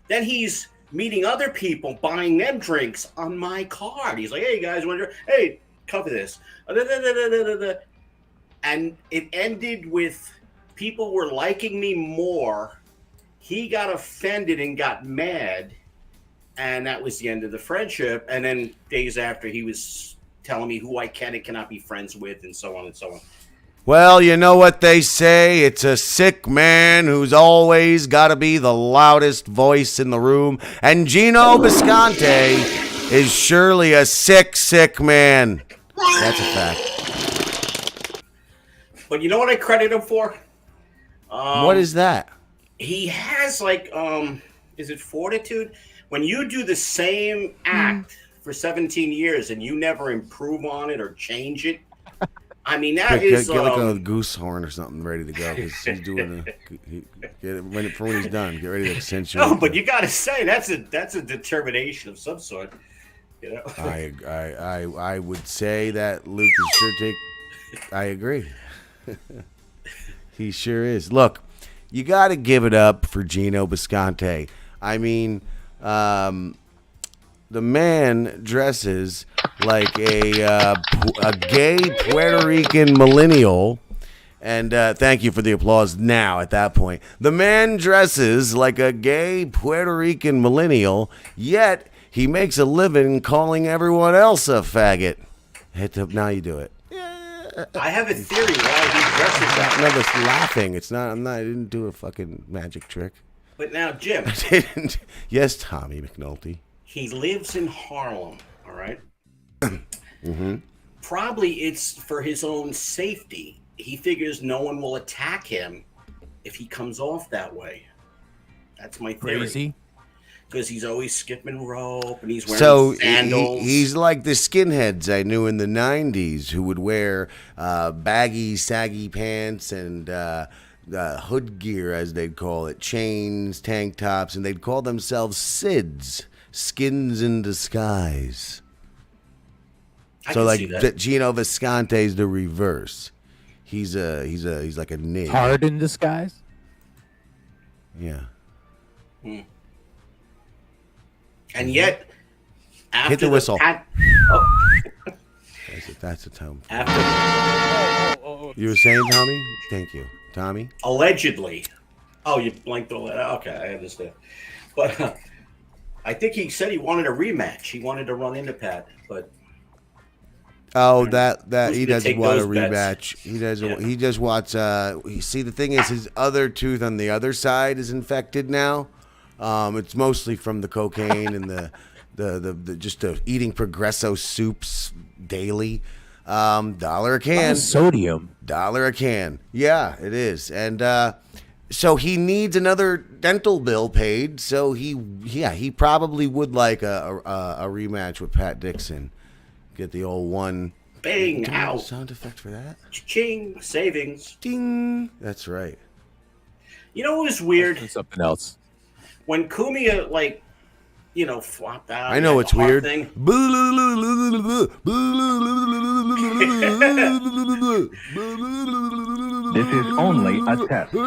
[SPEAKER 10] Then he's meeting other people, buying them drinks on my card. He's like, hey, guys, cover this. And it ended with people were liking me more. He got offended and got mad, and that was the end of the friendship. And then days after, he was telling me who I can and cannot be friends with, and so on and so on.
[SPEAKER 1] Well, you know what they say. It's a sick man who's always got to be the loudest voice in the room. And Gino Bisconte is surely a sick, sick man. That's a fact.
[SPEAKER 10] But you know what I credit him for?
[SPEAKER 1] What is that?
[SPEAKER 10] He has is it fortitude? When you do the same act for 17 years and you never improve on it or change it, I mean, that is...
[SPEAKER 1] Get like a goose horn or something ready to go, because he's doing when he's done, get ready to accentuate.
[SPEAKER 10] No, but you got to say, that's a determination of some sort. You know?
[SPEAKER 1] I would say that Luke is sure take... I agree. He sure is. Look, you got to give it up for Gino Bisconte. I mean, the man dresses like a gay Puerto Rican millennial. And thank you for the applause now at that point. The man dresses like a gay Puerto Rican millennial, yet he makes a living calling everyone else a faggot. Now you do it.
[SPEAKER 10] I have a theory why he dresses that way.
[SPEAKER 1] No, that's laughing. It's not. I didn't do a fucking magic trick.
[SPEAKER 10] But now, Jim.
[SPEAKER 1] I didn't. Yes, Tommy McNulty.
[SPEAKER 10] He lives in Harlem, all right?
[SPEAKER 1] Mm-hmm.
[SPEAKER 10] Probably it's for his own safety. He figures no one will attack him if he comes off that way. That's my theory.
[SPEAKER 2] Crazy.
[SPEAKER 10] Because he's always skipping rope and he's wearing sandals.
[SPEAKER 1] He's like the skinheads I knew in the 90s who would wear baggy, saggy pants and hood gear, as they'd call it, chains, tank tops, and they'd call themselves SIDS, skins in disguise. So like Gino Visconti's the reverse. He's like a nig.
[SPEAKER 2] Hard in disguise?
[SPEAKER 1] Yeah.
[SPEAKER 10] And yet, after
[SPEAKER 1] hit the whistle. That's a tone. You were saying, Tommy? Thank you, Tommy.
[SPEAKER 10] Allegedly. Oh, you blanked all that out. Okay, I understand. But I think he said he wanted a rematch. He wanted to run into Pat, but.
[SPEAKER 1] Oh, that he doesn't want a rematch.
[SPEAKER 10] Bets.
[SPEAKER 1] He doesn't. Yeah. He just wants. See, the thing is, his other tooth on the other side is infected now. It's mostly from the cocaine and the just eating Progresso soups daily. $1 a can.
[SPEAKER 2] Sodium.
[SPEAKER 1] $1 a can. Yeah, it is. And so he needs another dental bill paid. So he probably would like a rematch with Pat Dixon. Get the old one.
[SPEAKER 10] Bang out.
[SPEAKER 1] Sound effect for that.
[SPEAKER 10] Ching savings.
[SPEAKER 1] Ding. That's right.
[SPEAKER 10] You know what was weird?
[SPEAKER 2] Something else.
[SPEAKER 10] When Kumia flopped out.
[SPEAKER 1] I know it's weird.
[SPEAKER 10] Thing.
[SPEAKER 7] This is only a test.
[SPEAKER 10] I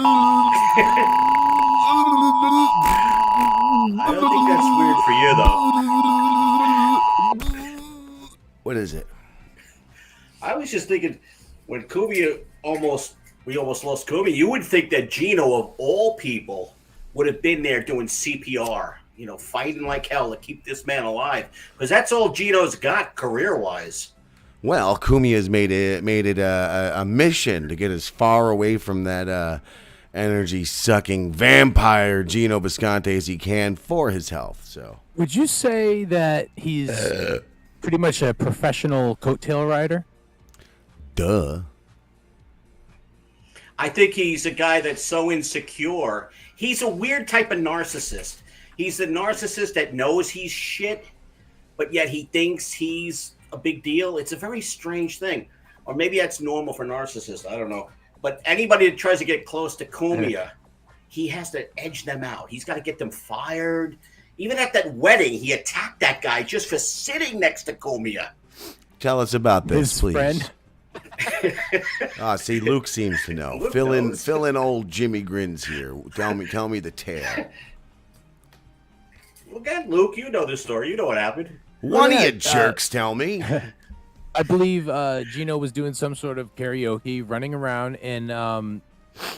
[SPEAKER 10] don't think that's weird for you, though.
[SPEAKER 1] What is it?
[SPEAKER 10] I was just thinking, when Kumia we almost lost Kumia, you would think that Gino, of all people, would have been there doing CPR, fighting like hell to keep this man alive. Because that's all Gino's got career-wise.
[SPEAKER 1] Well, Kumia's made it a mission to get as far away from that energy-sucking vampire Gino Bisconte as he can for his health. So,
[SPEAKER 2] would you say that he's pretty much a professional coattail rider?
[SPEAKER 1] Duh.
[SPEAKER 10] I think he's a guy that's so insecure. He's a weird type of narcissist. He's the narcissist that knows he's shit, but yet he thinks he's a big deal. It's a very strange thing. Or maybe that's normal for narcissists. I don't know. But anybody that tries to get close to Kumia, he has to edge them out. He's got to get them fired. Even at that wedding, he attacked that guy just for sitting next to Kumia.
[SPEAKER 1] Tell us about this,
[SPEAKER 2] His
[SPEAKER 1] please.
[SPEAKER 2] Friend.
[SPEAKER 1] See, Luke seems to know.
[SPEAKER 10] Luke
[SPEAKER 1] Fill
[SPEAKER 10] knows.
[SPEAKER 1] in old Jimmy Grins here. Tell me the tale.
[SPEAKER 10] Well, God, Luke, you know this story. You know what happened.
[SPEAKER 1] One of you jerks tell me.
[SPEAKER 2] I believe Gino was doing some sort of karaoke, running around, and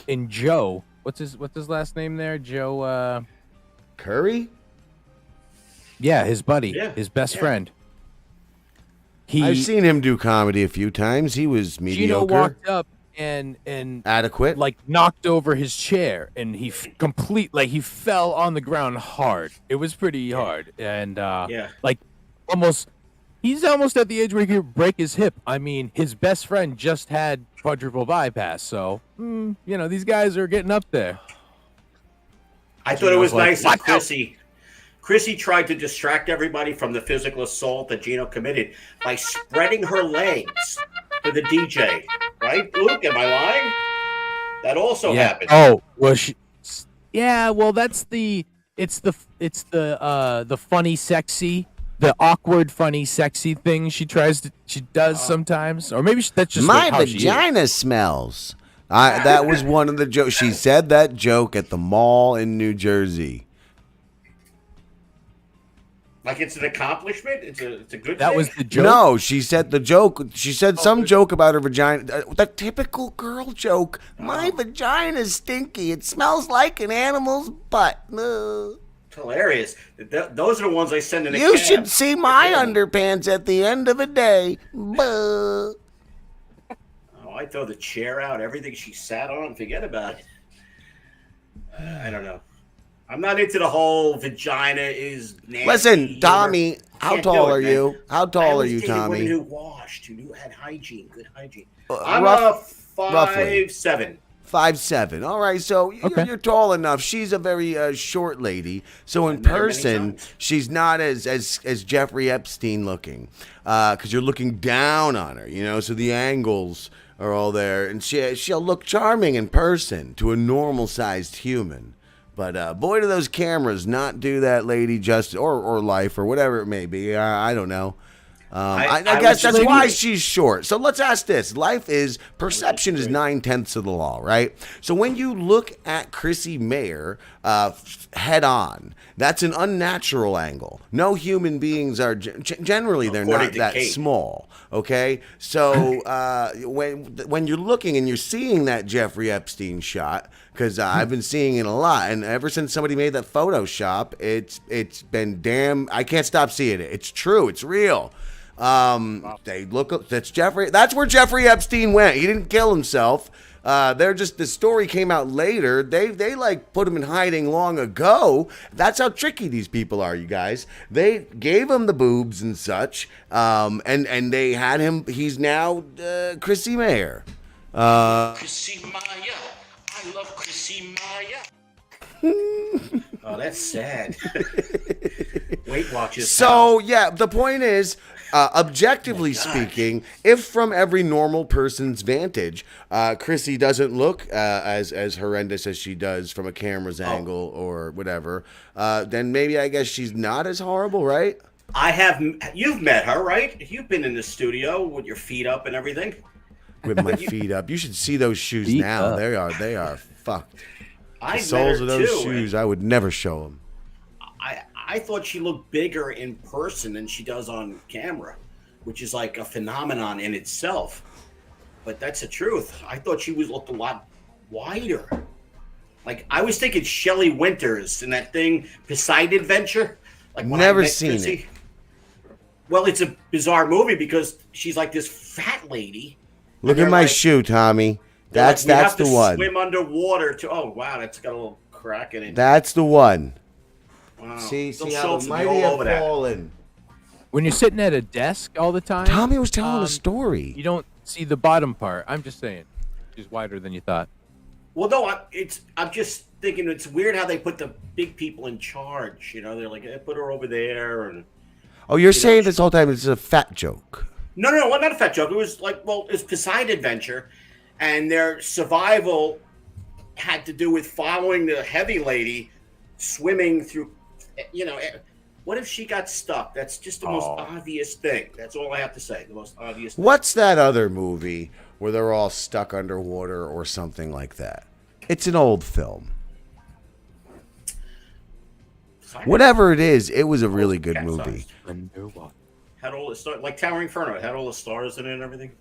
[SPEAKER 2] and Joe, what's his last name there? Joe.
[SPEAKER 1] Curry?
[SPEAKER 2] Yeah, his buddy,
[SPEAKER 10] Yeah,
[SPEAKER 2] his best
[SPEAKER 10] yeah.
[SPEAKER 2] friend.
[SPEAKER 1] I've seen him do comedy a few times. He was
[SPEAKER 2] Gino
[SPEAKER 1] mediocre.
[SPEAKER 2] walked up and
[SPEAKER 1] Adequate.
[SPEAKER 2] like knocked over his chair, and he he fell on the ground hard. It was pretty hard, and like he's almost at the age where he could break his hip. I mean, his best friend just had quadruple bypass, so these guys are getting up there.
[SPEAKER 10] I thought it was
[SPEAKER 2] like,
[SPEAKER 10] nice that
[SPEAKER 2] "Watch out."
[SPEAKER 10] Chrissy tried to distract everybody from the physical assault that Gino committed by spreading her legs for the DJ. Right, Luke? Am I lying? That also happened.
[SPEAKER 2] Oh, well, well, that's the funny, sexy, the awkward, funny, sexy thing she does sometimes, or maybe that's just
[SPEAKER 1] My
[SPEAKER 2] how she is.
[SPEAKER 1] vagina smells. That was one of the jokes. She said that joke at the mall in New Jersey.
[SPEAKER 10] Like it's an accomplishment. It's a good.
[SPEAKER 2] That
[SPEAKER 10] thing?
[SPEAKER 2] was the joke.
[SPEAKER 1] No, she said the joke. She said some joke about her vagina. The typical girl joke. My vagina's stinky. It smells like an animal's butt.
[SPEAKER 10] It's hilarious. Those are the ones I send in a
[SPEAKER 1] You
[SPEAKER 10] cab.
[SPEAKER 1] should see my underpants at the end of a day. Buh.
[SPEAKER 10] Oh, I throw the chair out. Everything she sat on, forget about it. I don't know. I'm not into the whole vagina is nasty.
[SPEAKER 1] Listen, Tommy, how
[SPEAKER 10] Can't do
[SPEAKER 1] tall
[SPEAKER 10] it,
[SPEAKER 1] are
[SPEAKER 10] man.
[SPEAKER 1] you? How
[SPEAKER 10] I
[SPEAKER 1] tall are
[SPEAKER 10] always
[SPEAKER 1] you,
[SPEAKER 10] dated women
[SPEAKER 1] Tommy?
[SPEAKER 10] who washed, who had hygiene, good hygiene. I'm
[SPEAKER 1] rough-
[SPEAKER 10] a
[SPEAKER 1] roughly.
[SPEAKER 10] 5'7".
[SPEAKER 1] 5'7". All right, so you're tall enough. She's a very short lady. So in
[SPEAKER 10] met her many
[SPEAKER 1] person,
[SPEAKER 10] times.
[SPEAKER 1] she's not as Jeffrey Epstein looking, because you're looking down on her. So the angles are all there, and she'll look charming in person to a normal sized human. But boy, do those cameras not do that lady justice, or life, or whatever it may be. I don't know. I guess that's why she's short. So let's ask this. Perception is 9/10 of the law, right? So when you look at Chrissy Mayer head on, that's an unnatural angle. No human beings are, generally, they're
[SPEAKER 10] According
[SPEAKER 1] not
[SPEAKER 10] to
[SPEAKER 1] that
[SPEAKER 10] Kate.
[SPEAKER 1] small, okay? So when you're looking and you're seeing that Jeffrey Epstein shot, because I've been seeing it a lot, and ever since somebody made that Photoshop, it's been I can't stop seeing it. It's true. It's real. They look. That's Jeffrey. That's where Jeffrey Epstein went. He didn't kill himself. The story came out later. They like put him in hiding long ago. That's how tricky these people are, you guys. They gave him the boobs and such. And they had him. He's now Chrissy Mayer.
[SPEAKER 10] Chrissy Maya. I love Chrissy Maya. Oh, that's sad. Weight Watchers.
[SPEAKER 1] So yeah, the point is, objectively speaking, if from every normal person's vantage, Chrissy doesn't look as horrendous as she does from a camera's angle or whatever, then maybe I guess she's not as horrible, right?
[SPEAKER 10] You've met her, right? You've been in the studio with your feet up and everything.
[SPEAKER 1] With my feet up, you should see those shoes
[SPEAKER 2] Feet
[SPEAKER 1] now.
[SPEAKER 2] up.
[SPEAKER 1] They are fucked.
[SPEAKER 10] I
[SPEAKER 1] The soles of those shoes, I would never show them.
[SPEAKER 10] I thought she looked bigger in person than she does on camera, which is like a phenomenon in itself. But that's the truth. I thought she looked a lot wider. Like I was thinking Shelley Winters in that thing Poseidon Adventure. Like when I
[SPEAKER 1] Never
[SPEAKER 10] met
[SPEAKER 1] seen
[SPEAKER 10] Chrissy.
[SPEAKER 1] it.
[SPEAKER 10] Well, it's a bizarre movie because she's like this fat lady.
[SPEAKER 1] Look
[SPEAKER 10] and
[SPEAKER 1] at my
[SPEAKER 10] they're
[SPEAKER 1] shoe, Tommy.
[SPEAKER 10] they're
[SPEAKER 1] That's
[SPEAKER 10] like, we have
[SPEAKER 1] the
[SPEAKER 10] to
[SPEAKER 1] one.
[SPEAKER 10] Swim underwater to. Oh wow, that's got a little crack in it.
[SPEAKER 1] That's the one.
[SPEAKER 10] Wow.
[SPEAKER 1] See
[SPEAKER 10] Those
[SPEAKER 1] how
[SPEAKER 10] Schultz
[SPEAKER 1] the
[SPEAKER 10] would be
[SPEAKER 1] mighty
[SPEAKER 10] all
[SPEAKER 1] have
[SPEAKER 10] over that.
[SPEAKER 1] fallen.
[SPEAKER 2] When you're sitting at a desk all the time,
[SPEAKER 1] Tommy was telling a story.
[SPEAKER 2] you don't see the bottom part. I'm just saying, she's wider than you thought.
[SPEAKER 10] Well, no, I'm just thinking it's weird how they put the big people in charge. They're like, put her over there, and
[SPEAKER 1] Oh, you're saying this whole time it's a fat joke.
[SPEAKER 10] no, well, not a fat joke. It was like, it's Poseidon Adventure, and their survival had to do with following the heavy lady swimming through. What if she got stuck? That's just the most obvious thing. That's all I have to say. The most obvious thing.
[SPEAKER 1] What's that other movie where they're all stuck underwater or something like that? It's an old film. Whatever it is, it was a really good movie.
[SPEAKER 10] Had all the stars, like Towering Inferno. It had all the stars in it and everything.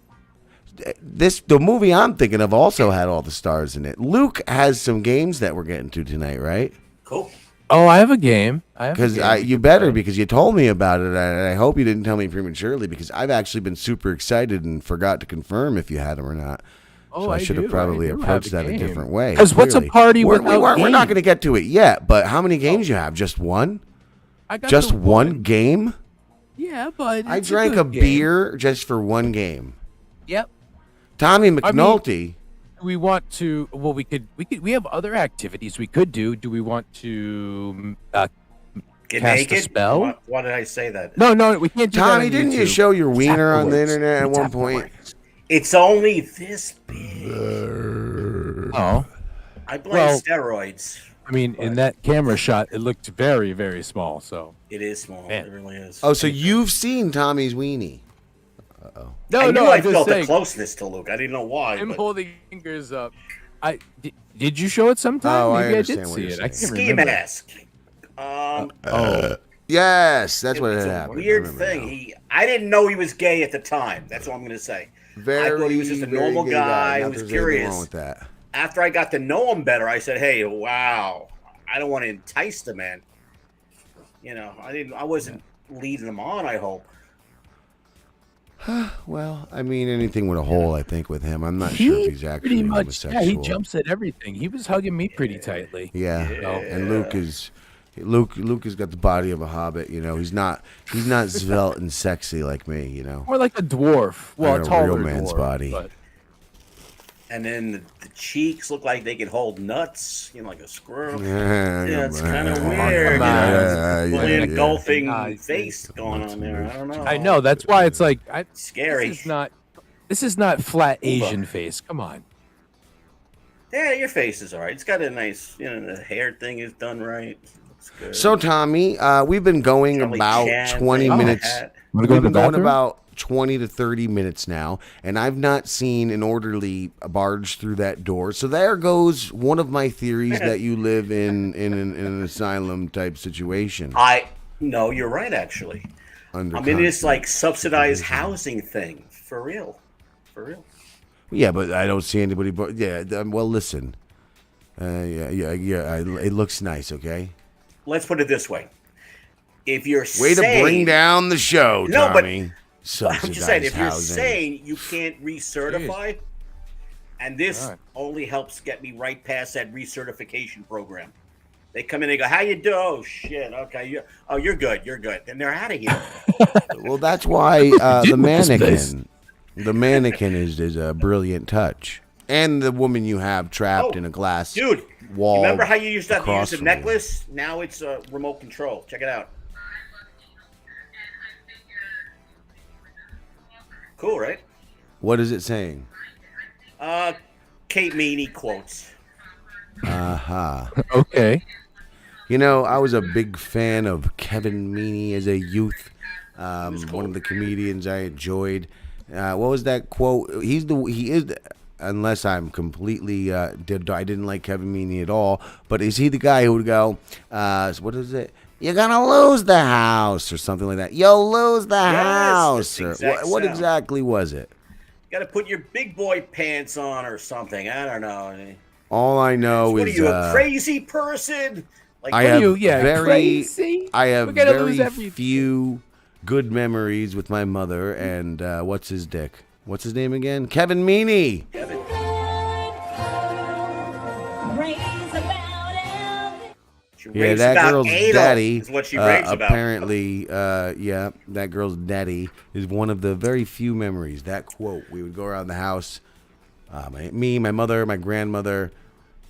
[SPEAKER 1] the movie I'm thinking of also had all the stars in it. Luke has some games that we're getting to tonight, right?
[SPEAKER 10] Cool.
[SPEAKER 2] Oh, I have a game.
[SPEAKER 1] Because you better, because you told me about it, and I hope you didn't tell me prematurely, because I've actually been super excited and forgot to confirm if you had them or not.
[SPEAKER 2] Oh,
[SPEAKER 1] so I should have probably approached that a different way.
[SPEAKER 2] Because what's a
[SPEAKER 1] clearly.
[SPEAKER 2] party without
[SPEAKER 1] We're not going to get to it yet, but how many games you have? Just one?
[SPEAKER 2] I got
[SPEAKER 1] Just
[SPEAKER 2] the
[SPEAKER 1] one game?
[SPEAKER 2] Yeah, but
[SPEAKER 1] I
[SPEAKER 2] it's
[SPEAKER 1] drank a
[SPEAKER 2] good game.
[SPEAKER 1] beer just for one game.
[SPEAKER 2] Yep.
[SPEAKER 1] Tommy McNulty.
[SPEAKER 2] We want to. Well, we have other activities we could do. Do we want to
[SPEAKER 10] Get
[SPEAKER 2] cast
[SPEAKER 10] naked?
[SPEAKER 2] a spell?
[SPEAKER 10] Why did I say that?
[SPEAKER 2] No, we can't do that.
[SPEAKER 1] Tommy,
[SPEAKER 2] on
[SPEAKER 1] didn't you
[SPEAKER 2] YouTube.
[SPEAKER 1] show your wiener on the
[SPEAKER 2] Afterwards.
[SPEAKER 1] internet at
[SPEAKER 2] It's
[SPEAKER 1] one point?
[SPEAKER 10] It's only this big.
[SPEAKER 2] Oh.
[SPEAKER 10] I blame
[SPEAKER 2] Well,
[SPEAKER 10] steroids.
[SPEAKER 2] I mean, in that camera shot, it looked very, very small. So
[SPEAKER 10] It is small.
[SPEAKER 2] Man.
[SPEAKER 10] It really is.
[SPEAKER 1] Oh, so you've seen Tommy's weenie?
[SPEAKER 10] I knew
[SPEAKER 2] I'm
[SPEAKER 10] I
[SPEAKER 2] just
[SPEAKER 10] felt
[SPEAKER 2] saying,
[SPEAKER 10] the closeness to Luke. I didn't know why.
[SPEAKER 2] him
[SPEAKER 10] But
[SPEAKER 2] holding fingers up. Did you show it sometime?
[SPEAKER 1] Oh, I
[SPEAKER 2] Maybe I
[SPEAKER 1] understand
[SPEAKER 2] did
[SPEAKER 1] what
[SPEAKER 2] see
[SPEAKER 1] you're
[SPEAKER 2] it. I
[SPEAKER 1] saying.
[SPEAKER 2] can't
[SPEAKER 10] ski
[SPEAKER 2] remember.
[SPEAKER 10] mask.
[SPEAKER 1] Yes, that's what
[SPEAKER 10] It's
[SPEAKER 1] had
[SPEAKER 10] a
[SPEAKER 1] happened. I
[SPEAKER 10] weird
[SPEAKER 1] remember
[SPEAKER 10] thing.
[SPEAKER 1] now.
[SPEAKER 10] I didn't know he was gay at the time. That's all I'm going to say. I thought he was just a
[SPEAKER 1] Very
[SPEAKER 10] normal
[SPEAKER 1] gay
[SPEAKER 10] guy
[SPEAKER 1] Not
[SPEAKER 10] who was
[SPEAKER 1] there's anything
[SPEAKER 10] curious.
[SPEAKER 1] wrong with that.
[SPEAKER 10] After I got to know him better, I said, "Hey, wow, I don't want to entice the man." You know, I wasn't leading him on. I hope.
[SPEAKER 1] Well, I mean, anything with a hole, I think, with him. I'm not sure if he's actually
[SPEAKER 2] pretty much.
[SPEAKER 1] homosexual.
[SPEAKER 2] Yeah, he jumps at everything. He was hugging me pretty tightly.
[SPEAKER 1] Yeah,
[SPEAKER 2] So-
[SPEAKER 1] and Luke has got the body of a hobbit. You know, he's not svelte and sexy like me. You know,
[SPEAKER 2] More like a dwarf. Well,
[SPEAKER 1] Like
[SPEAKER 2] a
[SPEAKER 1] a
[SPEAKER 2] taller
[SPEAKER 1] real man's
[SPEAKER 2] dwarf,
[SPEAKER 1] body.
[SPEAKER 2] But
[SPEAKER 10] And then the cheeks look like they can hold nuts, you know, like a squirrel.
[SPEAKER 1] yeah,
[SPEAKER 10] Yeah, it's kind of
[SPEAKER 2] come
[SPEAKER 10] weird.
[SPEAKER 2] on.
[SPEAKER 10] You know,
[SPEAKER 1] Yeah,
[SPEAKER 10] it's
[SPEAKER 1] yeah,
[SPEAKER 10] really
[SPEAKER 1] yeah.
[SPEAKER 10] engulfing
[SPEAKER 2] Yeah.
[SPEAKER 10] face going on there. I don't know.
[SPEAKER 2] I know that's why it's like
[SPEAKER 10] Scary.
[SPEAKER 2] This is not flat Asian face. Come on.
[SPEAKER 10] Yeah, your face is all right. It's got a nice, you know, the hair thing is done right. Looks good.
[SPEAKER 1] So, Tommy, we've been going
[SPEAKER 10] Charlie
[SPEAKER 1] about
[SPEAKER 10] Chan,
[SPEAKER 1] 20
[SPEAKER 10] like,
[SPEAKER 1] minutes.
[SPEAKER 10] hat.
[SPEAKER 2] Wanna go to
[SPEAKER 1] We've
[SPEAKER 2] the
[SPEAKER 1] been going
[SPEAKER 2] bathroom?
[SPEAKER 1] about 20 to 30 minutes now, and I've not seen an orderly barge through that door. So there goes one of my theories that you live in an asylum type situation.
[SPEAKER 10] No, you're right. Actually,
[SPEAKER 1] Under
[SPEAKER 10] I'm in this
[SPEAKER 1] constant
[SPEAKER 10] like subsidized
[SPEAKER 1] supervision.
[SPEAKER 10] housing thing for real.
[SPEAKER 1] Yeah, but I don't see anybody. But yeah, well, listen. It looks nice. Okay.
[SPEAKER 10] Let's put it this way: if you're
[SPEAKER 1] Way
[SPEAKER 10] sane,
[SPEAKER 1] to bring down the show,
[SPEAKER 10] No, but-
[SPEAKER 1] Tommy.
[SPEAKER 10] I'm just saying, if you're
[SPEAKER 1] Subsidized housing.
[SPEAKER 10] sane, you can't recertify, and this
[SPEAKER 2] Alright.
[SPEAKER 10] only helps get me right past that recertification program. They come in, they go, "How you do?" Oh shit, okay, you're good, you're good. Then they're out of here.
[SPEAKER 1] Well, that's why the
[SPEAKER 2] did with this place?
[SPEAKER 1] mannequin is a brilliant touch, and the woman you have trapped in a glass
[SPEAKER 10] Dude,
[SPEAKER 1] wall.
[SPEAKER 10] remember how you used to have to
[SPEAKER 1] across
[SPEAKER 10] use a
[SPEAKER 1] from you.
[SPEAKER 10] necklace? Now it's a remote control. Check it out. Cool, right?
[SPEAKER 1] What is it saying?
[SPEAKER 10] Kate Meany quotes.
[SPEAKER 1] Aha.
[SPEAKER 2] Okay.
[SPEAKER 1] You know, I was a big fan of Kevin Meaney as a youth. One of the comedians I enjoyed. What was that quote? He is. Unless I'm completely I didn't like Kevin Meaney at all. But is he the guy who would go? What is it? You're gonna lose the house or something like that. You'll lose the house.
[SPEAKER 10] that's the
[SPEAKER 1] Or
[SPEAKER 10] exact
[SPEAKER 1] what
[SPEAKER 10] sound.
[SPEAKER 1] exactly was it?
[SPEAKER 10] Got to put your big boy pants on or something. I don't know.
[SPEAKER 1] All I know
[SPEAKER 10] What are
[SPEAKER 1] is
[SPEAKER 10] you, a crazy person? Like,
[SPEAKER 1] I
[SPEAKER 2] What are
[SPEAKER 1] have
[SPEAKER 2] you? Yeah,
[SPEAKER 1] very,
[SPEAKER 2] crazy.
[SPEAKER 1] I have
[SPEAKER 2] We're gonna lose
[SPEAKER 1] very
[SPEAKER 2] everything.
[SPEAKER 1] few good memories with my mother and what's his dick? What's his name again? Kevin Meaney.
[SPEAKER 10] she
[SPEAKER 1] Yeah,
[SPEAKER 10] raves
[SPEAKER 1] that
[SPEAKER 10] about
[SPEAKER 1] girl's
[SPEAKER 10] anal
[SPEAKER 1] daddy.
[SPEAKER 10] is what she raves about.
[SPEAKER 1] Apparently, yeah, that girl's daddy is one of the very few memories. That quote, we would go around the house, my mother, my grandmother,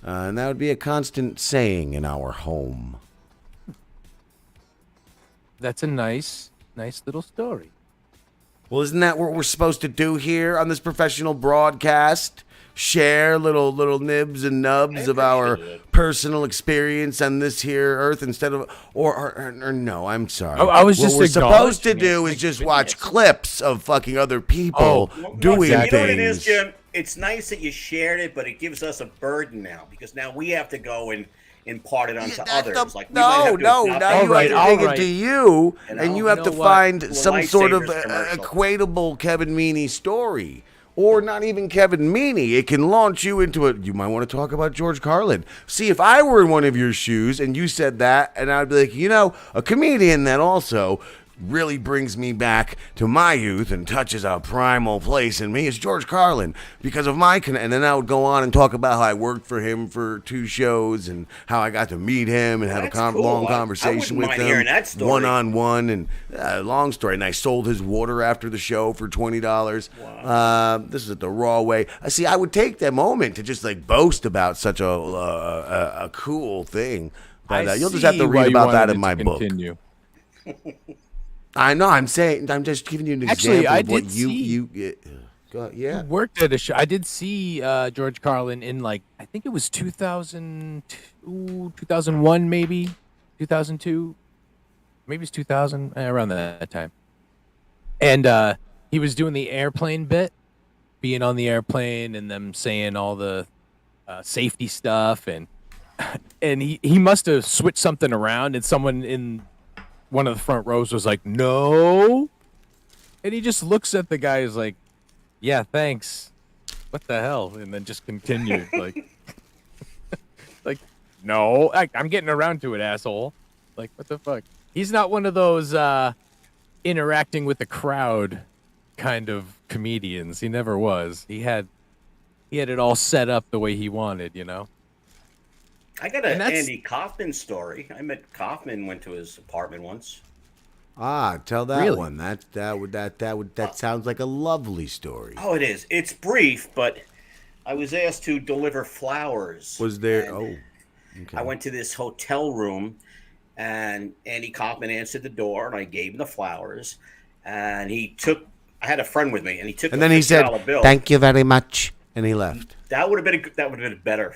[SPEAKER 1] and that would be a constant saying in our home.
[SPEAKER 2] That's a nice little story.
[SPEAKER 1] Well, isn't that what we're supposed to do here on this professional broadcast? Share little nibs and nubs of our personal experience on this here earth instead of or no, I'm sorry.
[SPEAKER 2] I was
[SPEAKER 1] what
[SPEAKER 2] just
[SPEAKER 1] we're supposed to
[SPEAKER 2] acknowledging
[SPEAKER 1] do
[SPEAKER 2] it.
[SPEAKER 1] is just watch clips of fucking other people doing
[SPEAKER 10] You know
[SPEAKER 1] things.
[SPEAKER 10] what it is, Jim? It's nice that you shared it, but it gives us a burden now because now we have to go and impart it onto others. Like we might
[SPEAKER 1] No,
[SPEAKER 10] have to
[SPEAKER 1] no,
[SPEAKER 10] adopt
[SPEAKER 1] now
[SPEAKER 10] it.
[SPEAKER 1] you have to dig into you,
[SPEAKER 10] You
[SPEAKER 1] and
[SPEAKER 10] know?
[SPEAKER 1] you have
[SPEAKER 2] You
[SPEAKER 1] to
[SPEAKER 2] know what?
[SPEAKER 1] find
[SPEAKER 10] Little
[SPEAKER 1] some sort of
[SPEAKER 10] Lifesavers commercial.
[SPEAKER 1] equatable Kevin Meaney story. or not even Kevin Meaney. It can launch you into a. You might want to talk about George Carlin. See, if I were in one of your shoes and you said that, and I'd be like, a comedian that also really brings me back to my youth and touches a primal place in me is George Carlin because of my and then I would go on and talk about how I worked for him for 2 shows and how I got to meet him and have a long conversation with him one-on-one and long story. And I sold his water after the show for $20. Wow. This is the raw way. See, I would take that moment to just like boast about such a cool thing, but you'll just have to read about that in my book. I know. I'm just giving you an example of what you
[SPEAKER 2] worked at a show. I did see George Carlin in I think it was 2002, 2001, maybe 2002, maybe it's 2000, around that time. And he was doing the airplane bit, being on the airplane and them saying all the safety stuff, and he must have switched something around, and someone in one of the front rows was like, no. And he just looks at the guy who's like, yeah, thanks. What the hell? And then just continued like, no, I'm getting around to it, asshole. Like, what the fuck? He's not one of those interacting with the crowd kind of comedians. He never was. He had it all set up the way he wanted,
[SPEAKER 10] I got an Andy Kaufman story. I met Kaufman, went to his apartment once.
[SPEAKER 1] Tell that one. That sounds like a lovely story.
[SPEAKER 10] Oh, it is. It's brief, but I was asked to deliver flowers.
[SPEAKER 1] Was there? Okay.
[SPEAKER 10] I went to this hotel room, and Andy Kaufman answered the door, and I gave him the flowers. And I had a friend with me, and he took.
[SPEAKER 1] And then he said,
[SPEAKER 10] bill.
[SPEAKER 1] "Thank you very much," and he left.
[SPEAKER 10] That would have been better.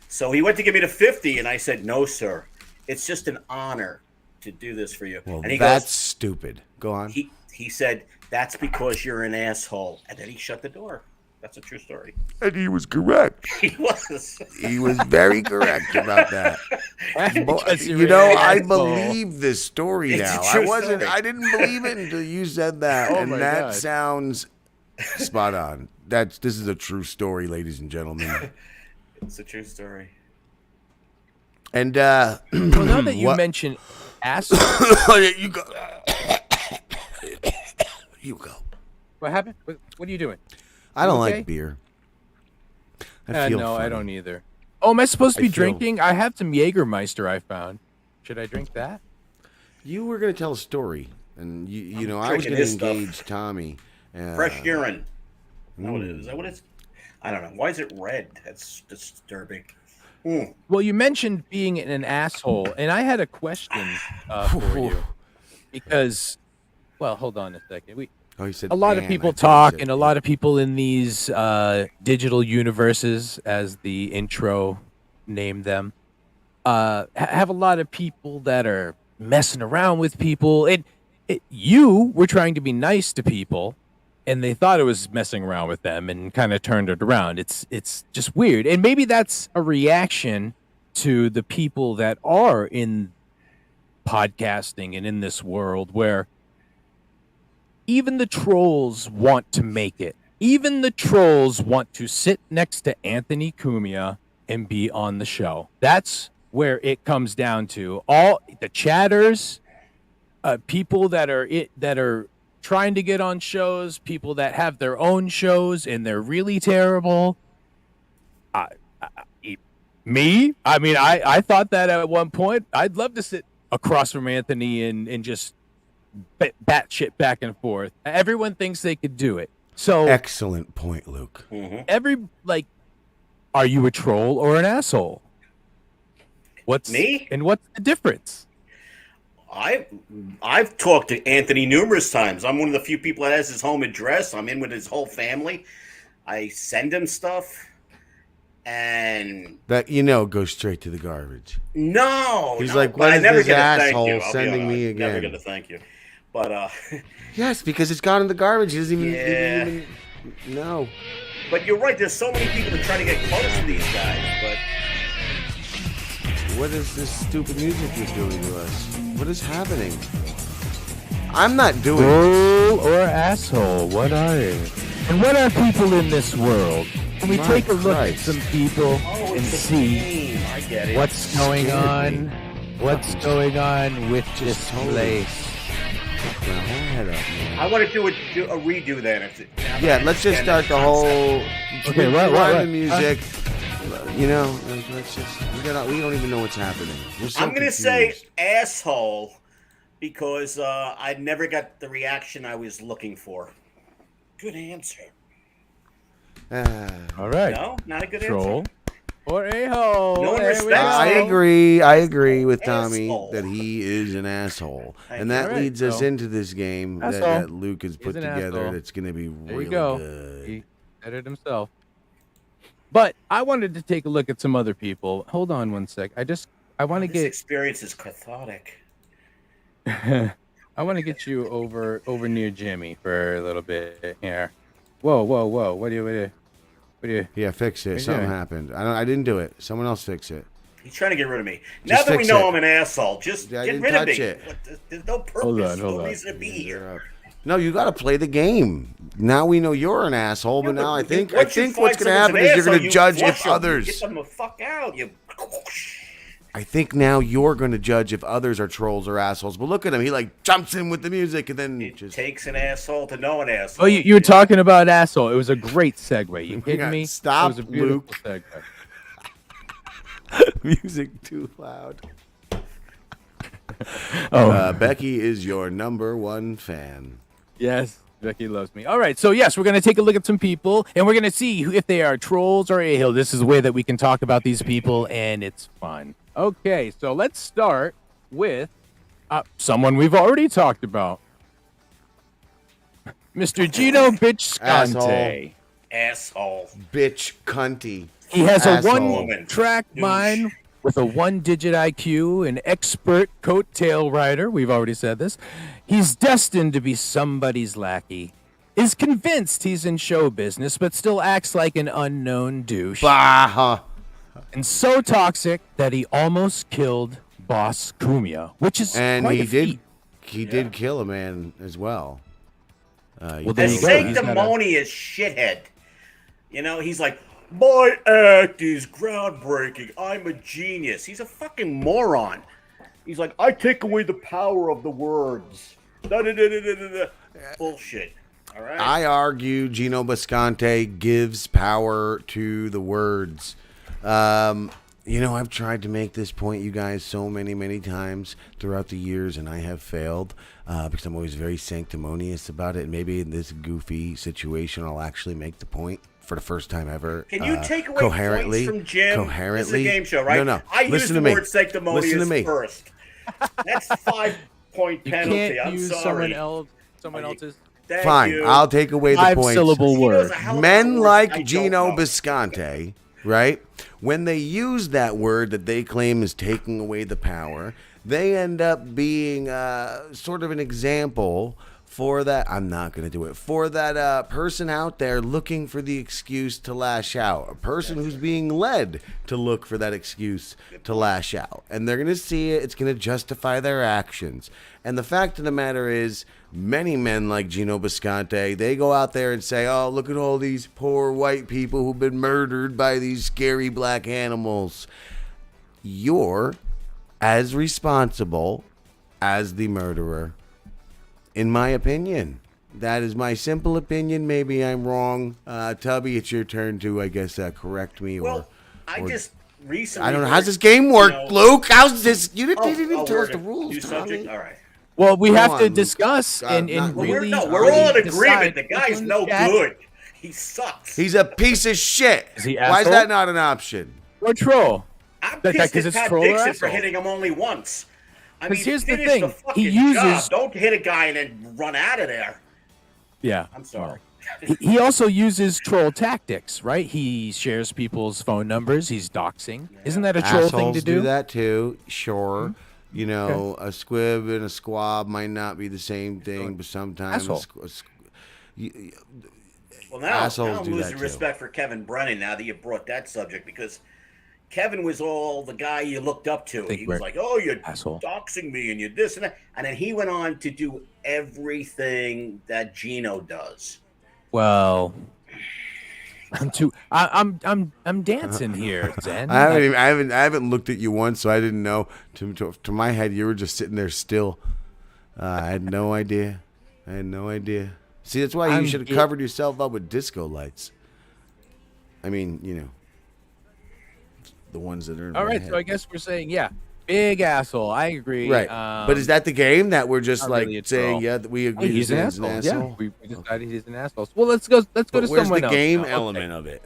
[SPEAKER 10] So he went to give me the 50, and I said, "No, sir. It's just an honor to do this for you."
[SPEAKER 1] Well,
[SPEAKER 10] and he
[SPEAKER 1] that's stupid. Go on.
[SPEAKER 10] He said, "That's because you're an asshole," and then he shut the door. That's a true story.
[SPEAKER 1] And he was correct.
[SPEAKER 10] He was.
[SPEAKER 1] He was very correct about that. I believe this story now. I didn't believe it until you said that, and that sounds spot on. This is a true story, ladies and gentlemen.
[SPEAKER 10] It's a true story.
[SPEAKER 1] And
[SPEAKER 2] well, now that you mention asshole,
[SPEAKER 1] you go. You go.
[SPEAKER 2] What happened? What are you doing?
[SPEAKER 1] I don't like beer. I feel
[SPEAKER 2] no,
[SPEAKER 1] funny.
[SPEAKER 2] I don't either. Oh, am I supposed to be drinking? I have some Jägermeister I found. Should I drink that?
[SPEAKER 1] You were going to tell a story, and I was going to engage Tommy.
[SPEAKER 10] Fresh urine. Is that what it is? I don't know. Why is it red? That's disturbing.
[SPEAKER 2] Well, you mentioned being an asshole, and I had a question for you. Because, well, hold on a second. A lot of people talk, and a lot of people in these digital universes, as the intro named them, have a lot of people that are messing around with people. You were trying to be nice to people, and they thought it was messing around with them and kind of turned it around. It's just weird. And maybe that's a reaction to the people that are in podcasting and in this world where even the trolls want to make it. Even the trolls want to sit next to Anthony Cumia and be on the show. That's where it comes down to. All the chatters, people that are trying to get on shows, people that have their own shows and they're really terrible. Me? I mean, I thought that at one point. I'd love to sit across from Anthony and just bat shit back and forth. Everyone thinks they could do it. So
[SPEAKER 1] excellent point, Luke.
[SPEAKER 10] Mm-hmm.
[SPEAKER 2] Are you a troll or an asshole?
[SPEAKER 10] Me?
[SPEAKER 2] And what's the difference?
[SPEAKER 10] I've talked to Anthony numerous times. I'm one of the few people that has his home address. I'm in with his whole family. I send him stuff, and
[SPEAKER 1] that goes straight to the garbage.
[SPEAKER 10] No,
[SPEAKER 1] he's like, "What is this asshole sending me again?"
[SPEAKER 10] Never gonna thank you, but
[SPEAKER 1] yes, because it's gone in the garbage. He doesn't even know.
[SPEAKER 10] But you're right. There's so many people that try to get close to these guys, but.
[SPEAKER 1] What is this stupid music you're doing to us? What is happening? I'm not doing
[SPEAKER 2] Troll or asshole? What are you? And what are people in this world? Can we
[SPEAKER 1] My
[SPEAKER 2] take a look
[SPEAKER 1] Christ.
[SPEAKER 2] at some people
[SPEAKER 10] Oh,
[SPEAKER 2] and
[SPEAKER 10] it's a
[SPEAKER 2] see
[SPEAKER 10] game. I get it.
[SPEAKER 2] what's going
[SPEAKER 1] Scared
[SPEAKER 2] on?
[SPEAKER 1] me.
[SPEAKER 2] What's going on with this
[SPEAKER 1] Just totally
[SPEAKER 2] place?
[SPEAKER 1] fucked my head up, man.
[SPEAKER 10] I want to do a redo then.
[SPEAKER 1] Yeah, let's just start the whole.
[SPEAKER 2] Okay,
[SPEAKER 1] rewind
[SPEAKER 2] what?
[SPEAKER 1] the music. You know, let's just. We don't even know what's happening. We're so
[SPEAKER 10] I'm going to
[SPEAKER 1] confused.
[SPEAKER 10] say asshole because I never got the reaction I was looking for. Good answer.
[SPEAKER 2] All right.
[SPEAKER 10] No, not a good
[SPEAKER 2] Troll
[SPEAKER 10] answer.
[SPEAKER 2] or a-hole.
[SPEAKER 10] No one
[SPEAKER 2] There we
[SPEAKER 10] respects
[SPEAKER 2] go.
[SPEAKER 1] I agree with Tommy
[SPEAKER 10] Asshole.
[SPEAKER 1] that he is an asshole,
[SPEAKER 10] Thank
[SPEAKER 1] and
[SPEAKER 10] you.
[SPEAKER 1] that
[SPEAKER 2] All right,
[SPEAKER 1] leads us
[SPEAKER 2] so-
[SPEAKER 1] into this game that,
[SPEAKER 2] Asshole.
[SPEAKER 1] that Luke has put
[SPEAKER 2] He's an
[SPEAKER 1] together.
[SPEAKER 2] asshole.
[SPEAKER 1] That's going to be
[SPEAKER 2] There
[SPEAKER 1] really
[SPEAKER 2] you go.
[SPEAKER 1] good.
[SPEAKER 2] He said it himself. But I wanted to take a look at some other people. Hold on one sec. I want to
[SPEAKER 10] This
[SPEAKER 2] get
[SPEAKER 10] experience is cathartic.
[SPEAKER 2] I want to get you over near Jimmy for a little bit here. Whoa. What do you?
[SPEAKER 1] Yeah, fix it.
[SPEAKER 2] you
[SPEAKER 1] Something
[SPEAKER 2] doing?
[SPEAKER 1] happened. I didn't do it. Someone else fix it.
[SPEAKER 10] He's trying to get rid of me.
[SPEAKER 1] Just
[SPEAKER 10] Now that we
[SPEAKER 1] fix
[SPEAKER 10] know
[SPEAKER 1] it.
[SPEAKER 10] I'm an asshole, just
[SPEAKER 1] I
[SPEAKER 10] get
[SPEAKER 1] didn't
[SPEAKER 10] rid of
[SPEAKER 1] touch
[SPEAKER 10] me.
[SPEAKER 1] it.
[SPEAKER 10] There's no purpose,
[SPEAKER 2] Hold
[SPEAKER 10] no
[SPEAKER 2] on.
[SPEAKER 10] reason to be here.
[SPEAKER 1] No, you got to play the game. Now we know you're an asshole, but
[SPEAKER 10] Yeah,
[SPEAKER 1] now I think
[SPEAKER 10] once you
[SPEAKER 1] what's
[SPEAKER 10] find
[SPEAKER 1] going to happen
[SPEAKER 10] someone's
[SPEAKER 1] is you're
[SPEAKER 10] an
[SPEAKER 1] going to
[SPEAKER 10] asshole,
[SPEAKER 1] judge
[SPEAKER 10] you
[SPEAKER 1] if
[SPEAKER 10] flush 'em.
[SPEAKER 1] others.
[SPEAKER 10] Get them the fuck out. You.
[SPEAKER 1] I think now you're going to judge if others are trolls or assholes. But look at him. He like jumps in with the music and then
[SPEAKER 10] It
[SPEAKER 1] just
[SPEAKER 10] takes an asshole to know an asshole.
[SPEAKER 2] Oh, you were talking about asshole. It was a great segue. You kidding me?
[SPEAKER 1] Stop,
[SPEAKER 2] It was a beautiful
[SPEAKER 1] Luke.
[SPEAKER 2] segue.
[SPEAKER 1] music too loud.
[SPEAKER 2] Oh,
[SPEAKER 1] Becky is your number one fan.
[SPEAKER 2] yes. Becky loves me. All right, so yes, we're going to take a look at some people, and we're going to see if they are trolls or a-hole. This is a way that we can talk about these people, and it's fun. Okay, so let's start with someone we've already talked about. Mr. Gino Bitchscante.
[SPEAKER 10] Asshole.
[SPEAKER 1] Bitch cunty.
[SPEAKER 2] He has a
[SPEAKER 1] Asshole.
[SPEAKER 2] one-track
[SPEAKER 10] Douche.
[SPEAKER 2] mind with a one-digit IQ, an expert coattail rider. We've already said this. He's destined to be somebody's lackey. Is convinced he's in show business, but still acts like an unknown douche.
[SPEAKER 1] Bah.
[SPEAKER 2] And so toxic that he almost killed Boss Kumia, which is
[SPEAKER 1] And
[SPEAKER 2] quite
[SPEAKER 1] he
[SPEAKER 2] a
[SPEAKER 1] did.
[SPEAKER 2] feat.
[SPEAKER 1] He did kill a man as well.
[SPEAKER 2] Well, there
[SPEAKER 10] A
[SPEAKER 2] you go. He's got a-
[SPEAKER 10] sanctimonious shithead. You know, he's like, my act is groundbreaking. I'm a genius. He's a fucking moron. He's like, I take away the power of the words. Da-da-da-da-da-da. Bullshit. All right.
[SPEAKER 1] I argue Gino Bisconte gives power to the words. You know, I've tried to make this point, you guys, so many times throughout the years, and I have failed because I'm always very sanctimonious about it. And maybe in this goofy situation, I'll actually make the point for the first time ever.
[SPEAKER 10] Can you take away
[SPEAKER 1] coherently,
[SPEAKER 10] points from Jim?
[SPEAKER 1] Coherently.
[SPEAKER 10] This is a game show, right?
[SPEAKER 1] No.
[SPEAKER 10] I
[SPEAKER 1] Listen
[SPEAKER 10] used
[SPEAKER 1] to
[SPEAKER 10] the
[SPEAKER 1] me.
[SPEAKER 10] word sanctimonious
[SPEAKER 1] Listen to me.
[SPEAKER 10] first. That's 5-point
[SPEAKER 2] You
[SPEAKER 10] penalty.
[SPEAKER 2] can't
[SPEAKER 10] I'm
[SPEAKER 2] use
[SPEAKER 10] sorry.
[SPEAKER 2] someone else's
[SPEAKER 10] Thank
[SPEAKER 1] Fine,
[SPEAKER 10] you.
[SPEAKER 1] I'll take away the points.
[SPEAKER 2] five-syllable word.
[SPEAKER 1] Men like
[SPEAKER 10] I
[SPEAKER 1] Gino
[SPEAKER 10] don't know.
[SPEAKER 1] Bisconte, right? When they use that word that they claim is taking away the power, they end up being sort of an example for that. I'm not going to do it. For that person out there looking for the excuse to lash out. A person who's being led to look for that excuse to lash out. And they're going to see it. It's going to justify their actions. And the fact of the matter is, many men like Gino Bisconte, they go out there and say, oh, look at all these poor white people who've been murdered by these scary black animals. You're as responsible as the murderer, in my opinion. That is my simple opinion. Maybe I'm wrong. Tubby, it's your turn to, I guess, correct me.
[SPEAKER 10] Well, I just recently.
[SPEAKER 1] I don't know. How's this game work, Luke? How's this? You didn't
[SPEAKER 10] Oh,
[SPEAKER 1] even
[SPEAKER 10] oh,
[SPEAKER 1] tell us
[SPEAKER 10] we're
[SPEAKER 1] the rules,
[SPEAKER 10] new subject?
[SPEAKER 1] Tommy.
[SPEAKER 10] All right.
[SPEAKER 2] Well, we
[SPEAKER 1] Come
[SPEAKER 2] have to
[SPEAKER 1] on,
[SPEAKER 2] discuss and
[SPEAKER 1] not-
[SPEAKER 10] Well,
[SPEAKER 2] really.
[SPEAKER 10] we're all in
[SPEAKER 2] decide
[SPEAKER 10] agreement. The
[SPEAKER 2] who's
[SPEAKER 10] guy's
[SPEAKER 2] in
[SPEAKER 10] no
[SPEAKER 2] chat
[SPEAKER 10] good. He sucks.
[SPEAKER 1] He's a piece of shit.
[SPEAKER 2] Is he
[SPEAKER 1] Why is
[SPEAKER 2] asshole?
[SPEAKER 1] that not an option?
[SPEAKER 2] Or troll.
[SPEAKER 10] I'm
[SPEAKER 2] That guy,
[SPEAKER 10] pissed
[SPEAKER 2] 'cause
[SPEAKER 10] at
[SPEAKER 2] it's
[SPEAKER 10] Pat
[SPEAKER 2] troll or
[SPEAKER 10] Dixon for
[SPEAKER 2] asshole?
[SPEAKER 10] hitting him only once. I
[SPEAKER 2] 'Cause
[SPEAKER 10] mean,
[SPEAKER 2] here's the
[SPEAKER 10] finish
[SPEAKER 2] thing,
[SPEAKER 10] the
[SPEAKER 2] he
[SPEAKER 10] fucking
[SPEAKER 2] uses-
[SPEAKER 10] job. Don't hit a guy and then run out of there.
[SPEAKER 2] Yeah.
[SPEAKER 10] I'm sorry.
[SPEAKER 2] He also uses troll tactics, right? He shares people's phone numbers. He's doxing. Isn't that a troll thing
[SPEAKER 1] Assholes
[SPEAKER 2] to do?
[SPEAKER 1] that too. Sure. You know, a squib and a squab might not be the same thing, but sometimes
[SPEAKER 2] Asshole.
[SPEAKER 10] Well, now
[SPEAKER 1] Assholes
[SPEAKER 10] I'm
[SPEAKER 1] do
[SPEAKER 10] losing
[SPEAKER 1] that, too.
[SPEAKER 10] respect for Kevin Brennan now that you brought that subject because Kevin was all the guy you looked up to.
[SPEAKER 2] think
[SPEAKER 10] He was
[SPEAKER 2] we're-
[SPEAKER 10] like, "Oh, you're
[SPEAKER 2] Asshole.
[SPEAKER 10] doxing me and you're this and that," and then he went on to do everything that Gino does.
[SPEAKER 2] Well, I'm dancing here, Zen.
[SPEAKER 1] I haven't looked at you once, so I didn't know. To my head, you were just sitting there still. I had no idea. See, that's why you should have covered yourself up with disco lights. I mean, the ones that are in
[SPEAKER 2] All
[SPEAKER 1] my
[SPEAKER 2] right,
[SPEAKER 1] head.
[SPEAKER 2] so I guess we're saying, big asshole. I agree.
[SPEAKER 1] Right. But is that the game that we're just like
[SPEAKER 2] really a
[SPEAKER 1] saying,
[SPEAKER 2] troll.
[SPEAKER 1] that we agree
[SPEAKER 2] He's an
[SPEAKER 1] he's an
[SPEAKER 2] asshole.
[SPEAKER 1] asshole?
[SPEAKER 2] Yeah, we decided he's an asshole. Well, let's go
[SPEAKER 1] But
[SPEAKER 2] to
[SPEAKER 1] where's
[SPEAKER 2] someone
[SPEAKER 1] the
[SPEAKER 2] else
[SPEAKER 1] game
[SPEAKER 2] now.
[SPEAKER 1] element
[SPEAKER 2] Okay.
[SPEAKER 1] of it?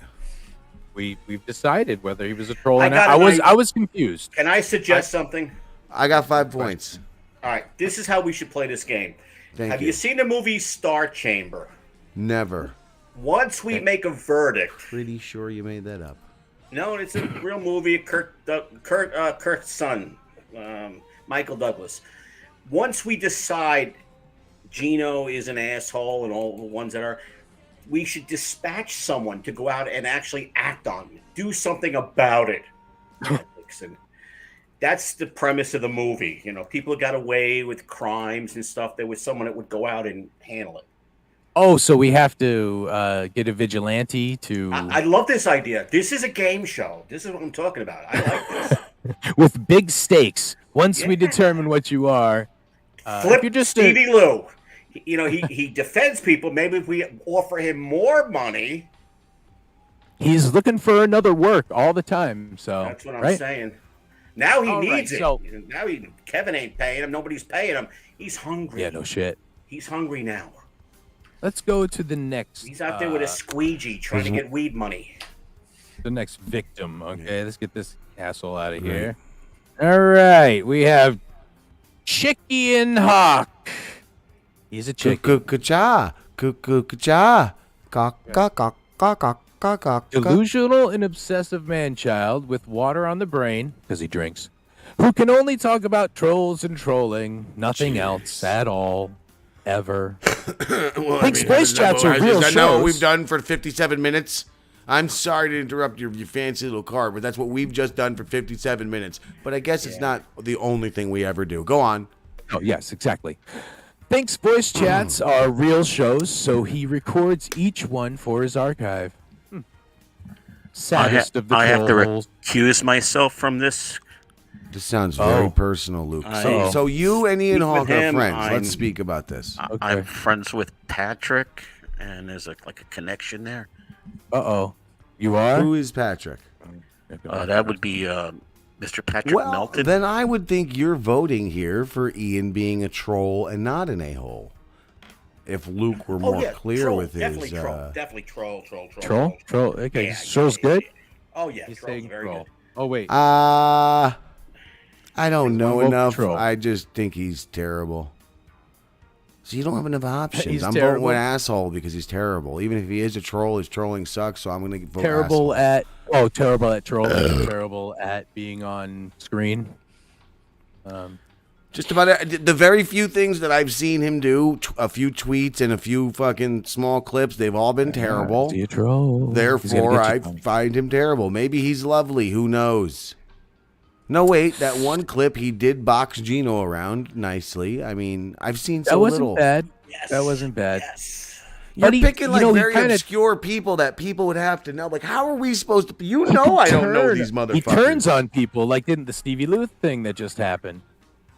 [SPEAKER 2] We've decided whether he was a troll
[SPEAKER 10] I
[SPEAKER 2] or not.
[SPEAKER 10] got an
[SPEAKER 2] I was confused.
[SPEAKER 10] Can I suggest something?
[SPEAKER 1] I got 5 points.
[SPEAKER 10] All right, this is how we should play this game. Have you seen the movie Star Chamber?
[SPEAKER 1] Never.
[SPEAKER 10] Once we make a verdict.
[SPEAKER 1] Pretty sure you made that up.
[SPEAKER 10] No, it's a real movie. Kurt's son, Michael Douglas. Once we decide Gino is an asshole and all the ones that are, we should dispatch someone to go out and actually act on it. Do something about it. That's the premise of the movie. People got away with crimes and stuff. There was someone that would go out and handle it.
[SPEAKER 2] Oh, so we have to get a vigilante to
[SPEAKER 10] I love this idea. This is a game show. This is what I'm talking about. I like this.
[SPEAKER 2] with big stakes. Once we determine what you are,
[SPEAKER 10] Flip
[SPEAKER 2] if you're just
[SPEAKER 10] Stevie Lou. He defends people. Maybe if we offer him more money.
[SPEAKER 2] He's looking for another work all the time. So
[SPEAKER 10] that's what I'm saying. Now he needs it.
[SPEAKER 2] So,
[SPEAKER 10] now Kevin ain't paying him. Nobody's paying him. He's hungry.
[SPEAKER 2] Yeah, no shit.
[SPEAKER 10] He's hungry now.
[SPEAKER 2] Let's go to the next.
[SPEAKER 10] He's out there with a squeegee trying to get weed money.
[SPEAKER 2] The next victim. Okay, let's get this asshole out of here. All right, we have Chicken Hawk. He's a chicken.
[SPEAKER 1] Ka-cha. Ka-cha. Ka-ka-ka-ka-ka.
[SPEAKER 2] Delusional and obsessive man-child with water on the brain, because he drinks, who can only talk about trolls and trolling, nothing else at all, ever. Space chats are real shows.
[SPEAKER 1] I know what we've done for 57 minutes. I'm sorry to interrupt your fancy little car, but that's what we've just done for 57 minutes. But I guess it's not the only thing we ever do. Go on.
[SPEAKER 2] Oh, yes, exactly. Thinks voice chats are real shows, so he records each one for his archive. Saddest of the trolls.
[SPEAKER 10] I have to recuse myself from this.
[SPEAKER 1] This sounds very personal, Luke. So you and Ian Hawk are friends. Let's speak about this.
[SPEAKER 10] Okay. I'm friends with Patrick, and there's a connection there.
[SPEAKER 2] Uh-oh. You are?
[SPEAKER 1] Who is Patrick?
[SPEAKER 10] That would be Mr. Patrick Melton.
[SPEAKER 1] Then I would think you're voting here for Ian being a troll and not an a-hole. If Luke were more clear with his...
[SPEAKER 10] Definitely troll.
[SPEAKER 2] Troll? Okay, troll's good?
[SPEAKER 10] Oh, yeah, troll's very good.
[SPEAKER 2] Oh, wait.
[SPEAKER 1] I don't know enough.
[SPEAKER 2] Troll.
[SPEAKER 1] I just think he's terrible. So you don't have enough options. I'm
[SPEAKER 2] terrible.
[SPEAKER 1] voting with asshole because he's terrible. Even if he is a troll, his trolling sucks, so I'm going to vote
[SPEAKER 2] terrible
[SPEAKER 1] asshole.
[SPEAKER 2] Terrible at trolling. Terrible at being on screen.
[SPEAKER 1] Just about the very few things that I've seen him do, a few tweets and a few fucking small clips, they've all been terrible.
[SPEAKER 2] He's a troll.
[SPEAKER 1] Therefore, I find him terrible. Maybe he's lovely. Who knows? No, wait. That one clip, he did box Gino around nicely. I mean, I've seen so little.
[SPEAKER 2] Bad.
[SPEAKER 10] Yes.
[SPEAKER 2] That wasn't bad.
[SPEAKER 10] Yes.
[SPEAKER 1] You're picking very obscure people that people would have to know. Like, how are we supposed to? I don't know these motherfuckers.
[SPEAKER 2] He turns on people, like didn't the Stevie Lou thing that just happened.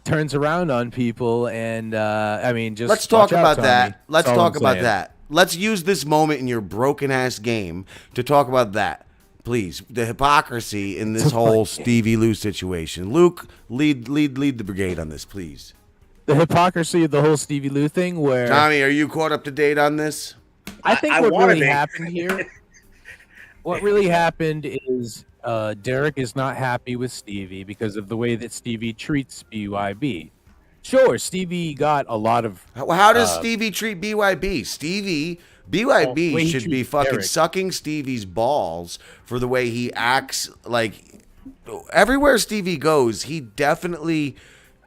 [SPEAKER 2] Turns around on people, and just
[SPEAKER 1] let's talk about that.
[SPEAKER 2] Let's
[SPEAKER 1] talk about that. Let's use this moment in your broken ass game to talk about that, please. The hypocrisy in this whole Stevie Lou situation. Luke, lead the brigade on this, please.
[SPEAKER 2] The hypocrisy of the whole Stevie Lou thing, where
[SPEAKER 1] Tommy, are you caught up to date on this?
[SPEAKER 2] I think what really happened here. What really happened is Derek is not happy with Stevie because of the way that Stevie treats BYB. Sure, Stevie got a lot of...
[SPEAKER 1] How does Stevie treat BYB? BYB should be fucking
[SPEAKER 2] Derek.
[SPEAKER 1] sucking Stevie's balls for the way he acts. Like, everywhere Stevie goes, he definitely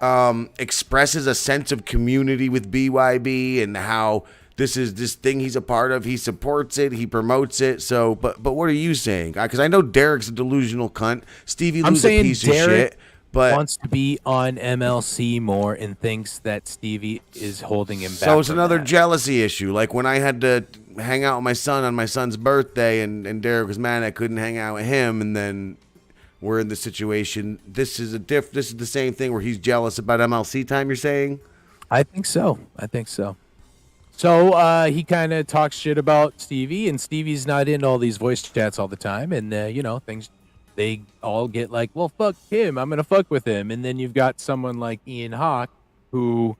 [SPEAKER 1] expresses a sense of community with BYB and how... This is this thing he's a part of. He supports it. He promotes it. So, but what are you saying? Because I know Derek's a delusional cunt. Stevie Lou's a piece of shit. But
[SPEAKER 2] wants to be on MLC more and thinks that Stevie is holding him back.
[SPEAKER 1] So it's
[SPEAKER 2] from
[SPEAKER 1] another
[SPEAKER 2] that.
[SPEAKER 1] jealousy issue. Like when I had to hang out with my son on my son's birthday, and Derek was mad I couldn't hang out with him, and then we're in the situation. This is the same thing where he's jealous about MLC time. You're saying?
[SPEAKER 2] I think so. So he kind of talks shit about Stevie, and Stevie's not in all these voice chats all the time, and things. They all get like, well, fuck him. I'm gonna fuck with him, and then you've got someone like Ian Hawke, who,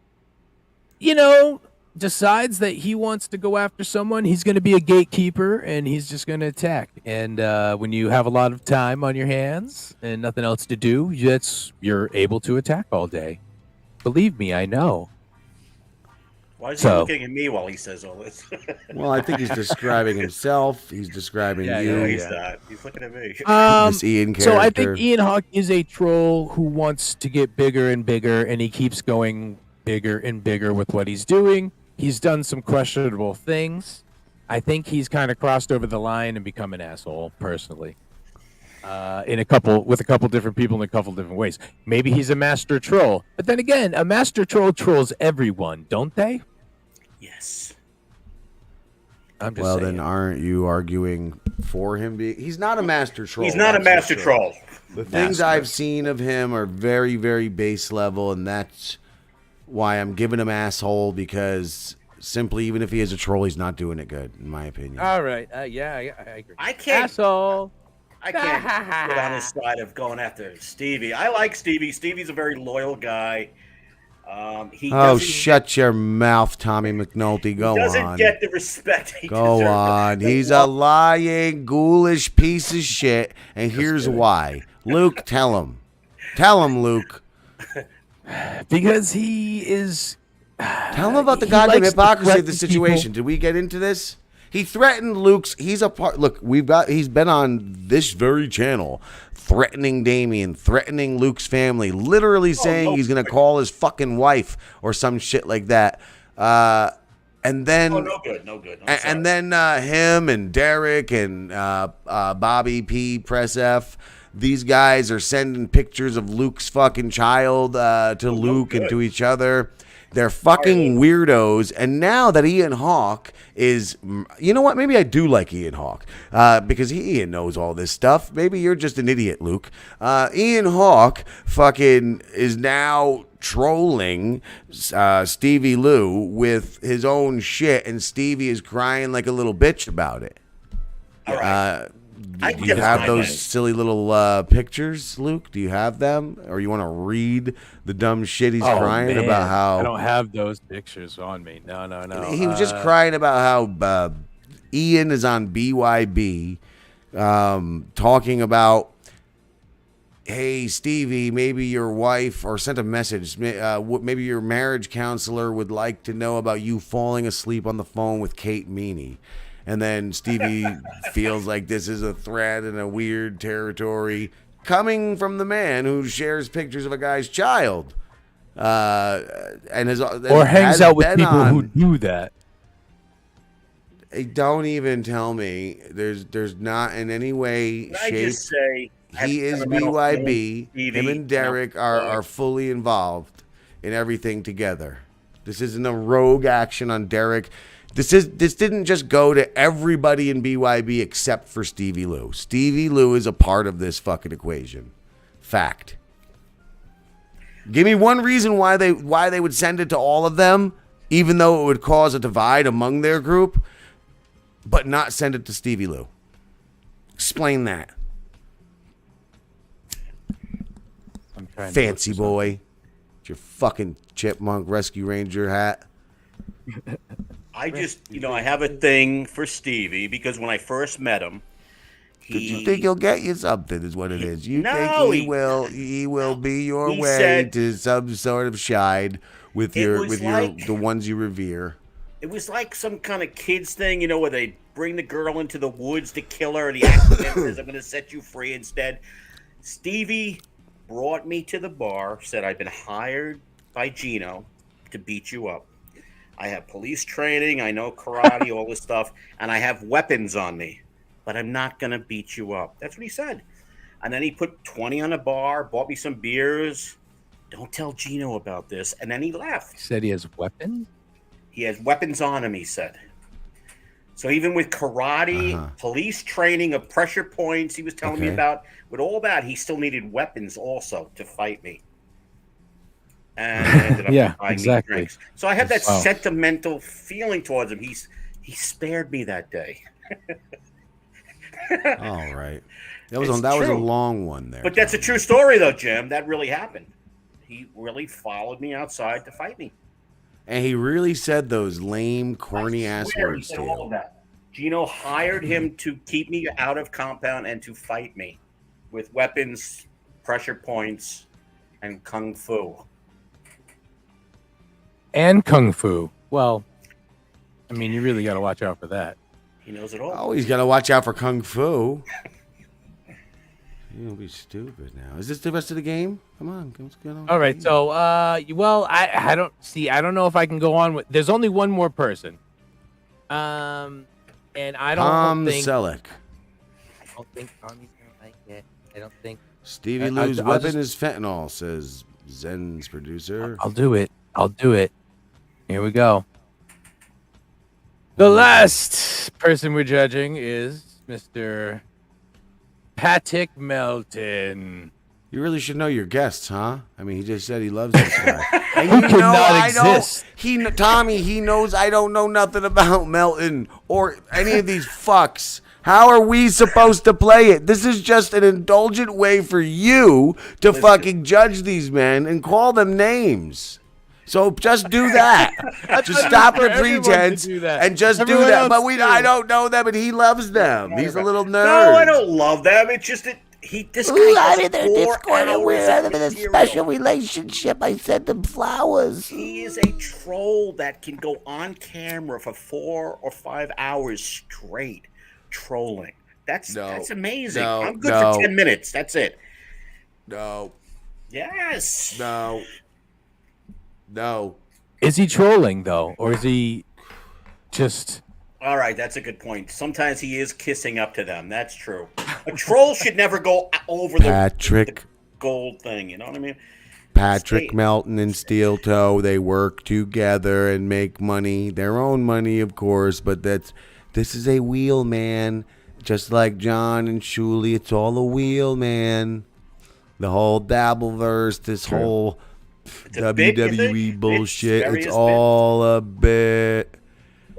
[SPEAKER 2] decides that he wants to go after someone. He's gonna be a gatekeeper, and he's just gonna attack. And when you have a lot of time on your hands and nothing else to do, you're able to attack all day. Believe me, I know.
[SPEAKER 10] Why is he looking at me while he says all this?
[SPEAKER 1] Well, I think he's describing himself. He's describing you.
[SPEAKER 10] No, he's not. He's looking at me.
[SPEAKER 1] This Ian character.
[SPEAKER 2] So I think Ian Hawke is a troll who wants to get bigger and bigger, and he keeps going bigger and bigger with what he's doing. He's done some questionable things. I think he's kind of crossed over the line and become an asshole, personally. With a couple different people in a couple different ways. Maybe he's a master troll, but then again, a master troll trolls everyone, don't they?
[SPEAKER 10] Yes.
[SPEAKER 1] I'm just saying. Then aren't you arguing for him being? He's not a master troll.
[SPEAKER 10] He's not a master troll.
[SPEAKER 1] The things I've seen of him are very, very base level, and that's why I'm giving him asshole, because simply, even if he is a troll, he's not doing it good, in my opinion.
[SPEAKER 2] All right. Yeah, I agree.
[SPEAKER 10] I can't.
[SPEAKER 2] Asshole.
[SPEAKER 10] I can't get on his side of going after Stevie. I like Stevie. Stevie's a very loyal guy.
[SPEAKER 1] Shut your mouth, Tommy McNulty. Go on.
[SPEAKER 10] He doesn't get the respect he deserves.
[SPEAKER 1] Go on. He's a lying, ghoulish piece of shit, and here's why. Luke, tell him. Tell him, Luke.
[SPEAKER 2] Because he is...
[SPEAKER 1] Tell him about the goddamn hypocrisy of the situation. Did we get into this? He threatened Luke's. He's a part. Look, he's been on this very channel threatening Damien, threatening Luke's family, literally saying he's going to call his fucking wife or some shit like that. And then,
[SPEAKER 10] no good.
[SPEAKER 1] And then him and Derek and Bobby P. Press F. These guys are sending pictures of Luke's fucking child to Luke and to each other. They're fucking weirdos. And now that Ian Hawke is, you know what? Maybe I do like Ian Hawke because Ian knows all this stuff. Maybe you're just an idiot, Luke. Ian Hawke fucking is now trolling Stevie Lou with his own shit, and Stevie is crying like a little bitch about it.
[SPEAKER 10] All right.
[SPEAKER 1] Do you have those silly little pictures, Luke? Do you have them? Or you want to read the dumb shit he's crying about how...
[SPEAKER 2] I don't have those pictures on me. No.
[SPEAKER 1] He was just crying about how Ian is on BYB talking about, hey, Stevie, maybe your wife, or sent a message, maybe your marriage counselor would like to know about you falling asleep on the phone with Kate Meany. And then Stevie feels like this is a threat in a weird territory coming from the man who shares pictures of a guy's child, and
[SPEAKER 2] hangs out with people who do that.
[SPEAKER 1] Don't even tell me. There's not in any way, shape. He is BYB. Him and Derek are fully involved in everything together. This isn't a rogue action on Derek. This didn't just go to everybody in BYB except for Stevie Lou. Stevie Lou is a part of this fucking equation. Fact. Give me one reason why they would send it to all of them, even though it would cause a divide among their group, but not send it to Stevie Lou. Explain that.
[SPEAKER 2] I'm trying
[SPEAKER 1] Fancy boy. With your fucking chipmunk rescue ranger hat.
[SPEAKER 10] I just, I have a thing for Stevie because when I first met him,
[SPEAKER 1] you think he'll get you something? Is what it is. You think he will be your way to some sort of shine with the ones you revere.
[SPEAKER 10] It was like some kind of kids thing, where they bring the girl into the woods to kill her, and the accident says, "I'm going to set you free instead." Stevie brought me to the bar, said I've been hired by Gino to beat you up. I have police training, I know karate, all this stuff, and I have weapons on me, but I'm not going to beat you up. That's what he said. And then he put 20 on the bar, bought me some beers. Don't tell Gino about this. And then he left.
[SPEAKER 2] He said he has weapons?
[SPEAKER 10] He has weapons on him, he said. So even with karate, police training of pressure points he was telling me about, with all that, he still needed weapons also to fight me. And I ended up buying me drinks. So I have that sentimental feeling towards him. He spared me that day.
[SPEAKER 1] All right. That was a long one there.
[SPEAKER 10] But that's a true story, though, Jim. That really happened. He really followed me outside to fight me.
[SPEAKER 1] And he really said those lame, corny-ass words to
[SPEAKER 10] all of that. Gino hired him to keep me out of compound and to fight me with weapons, pressure points, and kung fu.
[SPEAKER 2] And kung fu. Well, I mean, you really got to watch out for that.
[SPEAKER 10] He knows it all.
[SPEAKER 1] Oh, he's got to watch out for kung fu. You'll be stupid now. Is this the rest of the game? Come on, let's get on.
[SPEAKER 2] All right, so well, I don't know if I can go on with. There's only one more person. And I don't think
[SPEAKER 1] Selleck.
[SPEAKER 2] I don't think Tommy's gonna like it. I don't think
[SPEAKER 1] Stevie Lou's weapon is fentanyl, says Zen's producer.
[SPEAKER 2] I'll do it. Here we go. The last person we're judging is Mr. Patrick Melton.
[SPEAKER 1] You really should know your guests, huh? I mean, he just said he loves this guy. And
[SPEAKER 2] Who could not exist?
[SPEAKER 1] Tommy, he knows I don't know nothing about Melton or any of these fucks. How are we supposed to play it? This is just an indulgent way for you to fucking judge these men and call them names. So just do that. Just stop the pretense and just do that. But I don't know them, and he loves them. He's a little nerd.
[SPEAKER 10] No, I don't love them. It's just that this guy has 4 hours of
[SPEAKER 9] in a special relationship. I sent him flowers.
[SPEAKER 10] He is a troll that can go on camera for 4 or 5 hours straight trolling. That's amazing. I'm good for 10 minutes. That's it.
[SPEAKER 1] No.
[SPEAKER 10] Yes.
[SPEAKER 1] No.
[SPEAKER 2] Is he trolling though, or is he just?
[SPEAKER 10] All right, that's a good point. Sometimes he is kissing up to them. That's true. A troll should never go over the gold thing. You know what I mean?
[SPEAKER 1] Patrick Melton and Steel Toe, they work together and make money, their own money, of course. But this is a wheel, man. Just like John and Shuli, it's all a wheel, man. The whole Dabbleverse, this whole WWE bullshit. It's all a bit.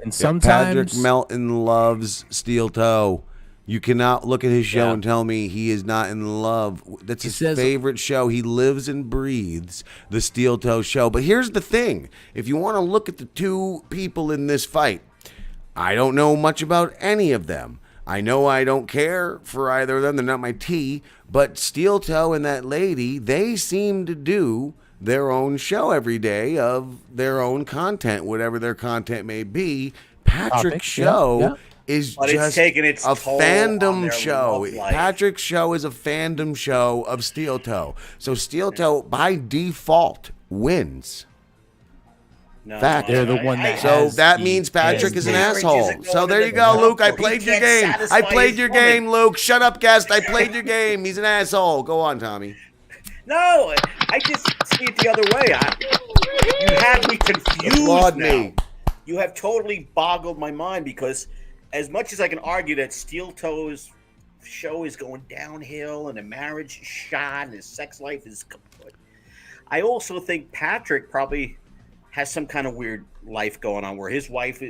[SPEAKER 2] And sometimes
[SPEAKER 1] Patrick Melton loves Steel Toe. You cannot look at his show and tell me he is not in love. That's his favorite show. He lives and breathes the Steel Toe show. But here's the thing. If you want to look at the two people in this fight, I don't know much about any of them. I know I don't care for either of them. They're not my tea. But Steel Toe and that lady, they seem to do their own show every day of their own content, whatever their content may be. Patrick's show is just a fandom show. Patrick's show is a fandom show of Steel Toe. So Steel Toe, by default, wins.
[SPEAKER 10] No,
[SPEAKER 1] Fact.
[SPEAKER 2] They're the one that
[SPEAKER 1] so that means Patrick is an asshole. So there you go, Luke. I played your game. I played your game, Luke. Shut up, guest. I played your game. He's an asshole. Go on, Tommy.
[SPEAKER 10] No, I just see it the other way. You have me confused now. You have totally boggled my mind because as much as I can argue that Steel Toe's show is going downhill and the marriage is shot and his sex life is kaput, I also think Patrick probably has some kind of weird life going on where his wife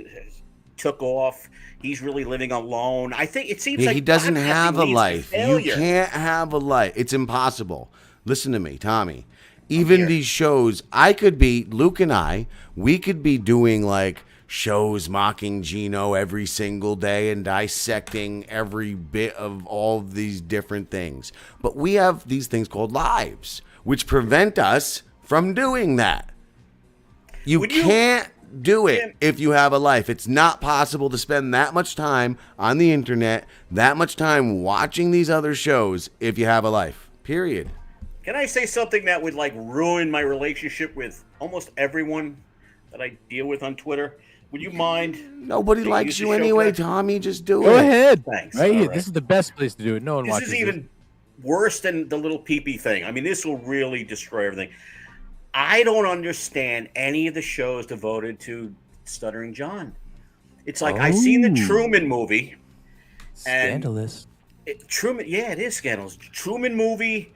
[SPEAKER 10] took off. He's really living alone. I think it seems like
[SPEAKER 1] he doesn't have a life. You can't have a life. It's impossible. Listen to me, Tommy. Even these shows, Luke and I, we could be doing like shows mocking Gino every single day and dissecting every bit of all of these different things. But we have these things called lives, which prevent us from doing that. You can't do it if you have a life. It's not possible to spend that much time on the internet, that much time watching these other shows if you have a life. Period.
[SPEAKER 10] Can I say something that would like ruin my relationship with almost everyone that I deal with on Twitter? Would you mind?
[SPEAKER 1] Nobody likes you anyway, Tommy. Just do it.
[SPEAKER 2] Go ahead.
[SPEAKER 10] Thanks.
[SPEAKER 2] Right here. This is the best place to do it. No one watches.
[SPEAKER 10] worse than the little pee-pee thing. I mean, this will really destroy everything. I don't understand any of the shows devoted to Stuttering John. It's like I seen the Truman movie.
[SPEAKER 2] Scandalous.
[SPEAKER 10] Truman, yeah, it is scandalous. Truman movie.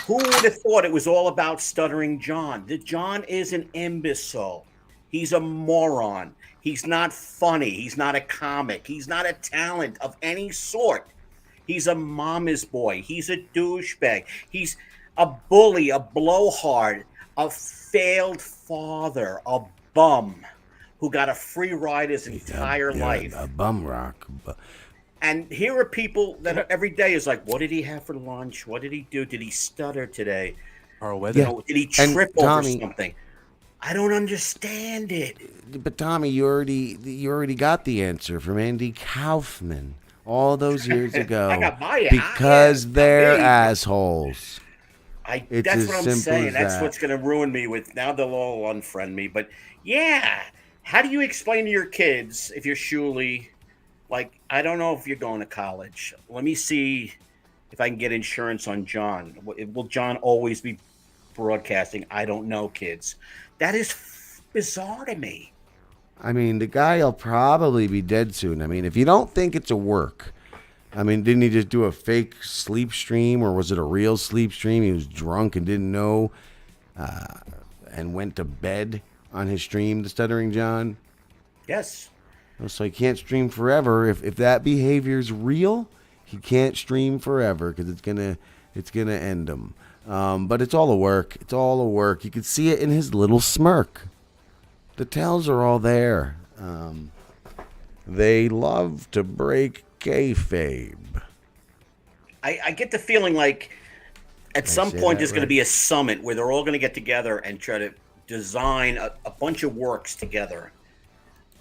[SPEAKER 10] Who would have thought it was all about Stuttering John? The John is an imbecile. He's a moron. He's not funny. He's not a comic. He's not a talent of any sort. He's a mama's boy. He's a douchebag. He's a bully, a blowhard, a failed father, a bum who got a free ride his entire life.
[SPEAKER 1] A bum rock.
[SPEAKER 10] And here are people that every day is like, what did he have for lunch? What did he do? Did he stutter today?
[SPEAKER 2] Or
[SPEAKER 10] Did he trip over something? I don't understand it.
[SPEAKER 1] But Tommy, you already got the answer from Andy Kaufman all those years ago.
[SPEAKER 10] I got my
[SPEAKER 1] because they're assholes.
[SPEAKER 10] That's what I'm saying. That's what's going to ruin me. With now they'll all unfriend me. But yeah, how do you explain to your kids if you're Shuley? Like, I don't know if you're going to college. Let me see if I can get insurance on John. Will John always be broadcasting? I don't know, kids. That is bizarre to me.
[SPEAKER 1] I mean, the guy will probably be dead soon. I mean, if you don't think it's a work, I mean, didn't he just do a fake sleep stream, or was it a real sleep stream? He was drunk and didn't know and went to bed on his stream, the Stuttering John.
[SPEAKER 10] Yes.
[SPEAKER 1] So he can't stream forever. If that behavior's real, he can't stream forever because it's gonna end him. But it's all a work. It's all a work. You can see it in his little smirk. The tells are all there. They love to break kayfabe.
[SPEAKER 10] I get the feeling like at some point there's going to be a summit where they're all going to get together and try to design a bunch of works together.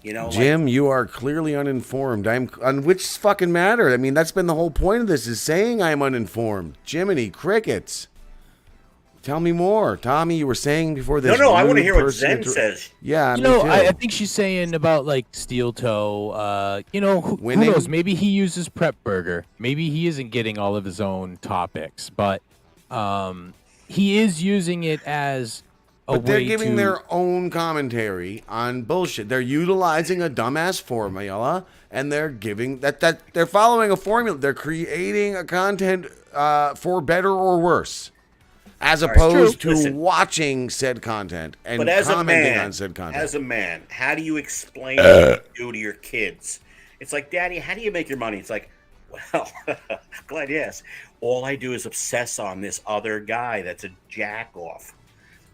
[SPEAKER 10] You know,
[SPEAKER 1] Jim, you are clearly uninformed. I'm on which fucking matter. I mean, that's been the whole point of this, is saying I'm uninformed. Jiminy crickets. Tell me more, Tommy. You were saying before this.
[SPEAKER 10] No, I want to hear what Zen says.
[SPEAKER 1] Yeah,
[SPEAKER 2] you know, I think she's saying about like Steel Toe. Who knows? Maybe he uses Prep Burger. Maybe he isn't getting all of his own topics, but he is using it as.
[SPEAKER 1] But they're giving their own commentary on bullshit. They're utilizing a dumbass formula, and they're giving that they're following a formula. They're creating a content for better or worse, as opposed to watching said content and commenting on said content.
[SPEAKER 10] As a man, how do you explain what you do to your kids? It's like, Daddy, how do you make your money? It's like, well, glad you asked. All I do is obsess on this other guy that's a jack off.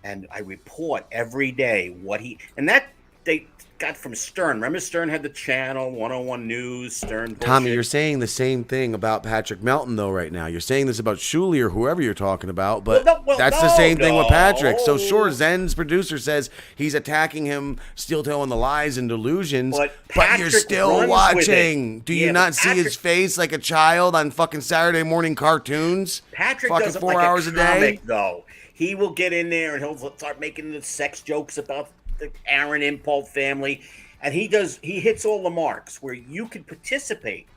[SPEAKER 10] And I report every day what that they got from Stern. Remember Stern had the channel 101 News, Stern bullshit.
[SPEAKER 1] Tommy, you're saying the same thing about Patrick Melton, though, right now. You're saying this about Shuley or whoever you're talking about, but that's the same thing with Patrick. So sure, Zen's producer says he's attacking him, Steel Toe, and the lies and delusions, but you're still watching. Do you not see his face like a child on fucking Saturday morning cartoons?
[SPEAKER 10] Patrick
[SPEAKER 1] fucking
[SPEAKER 10] does it
[SPEAKER 1] 4
[SPEAKER 10] like
[SPEAKER 1] hours
[SPEAKER 10] a
[SPEAKER 1] day?
[SPEAKER 10] comic, though. He will get in there and he'll start making the sex jokes about the Aaron Impult family. And he hits all the marks where you can participate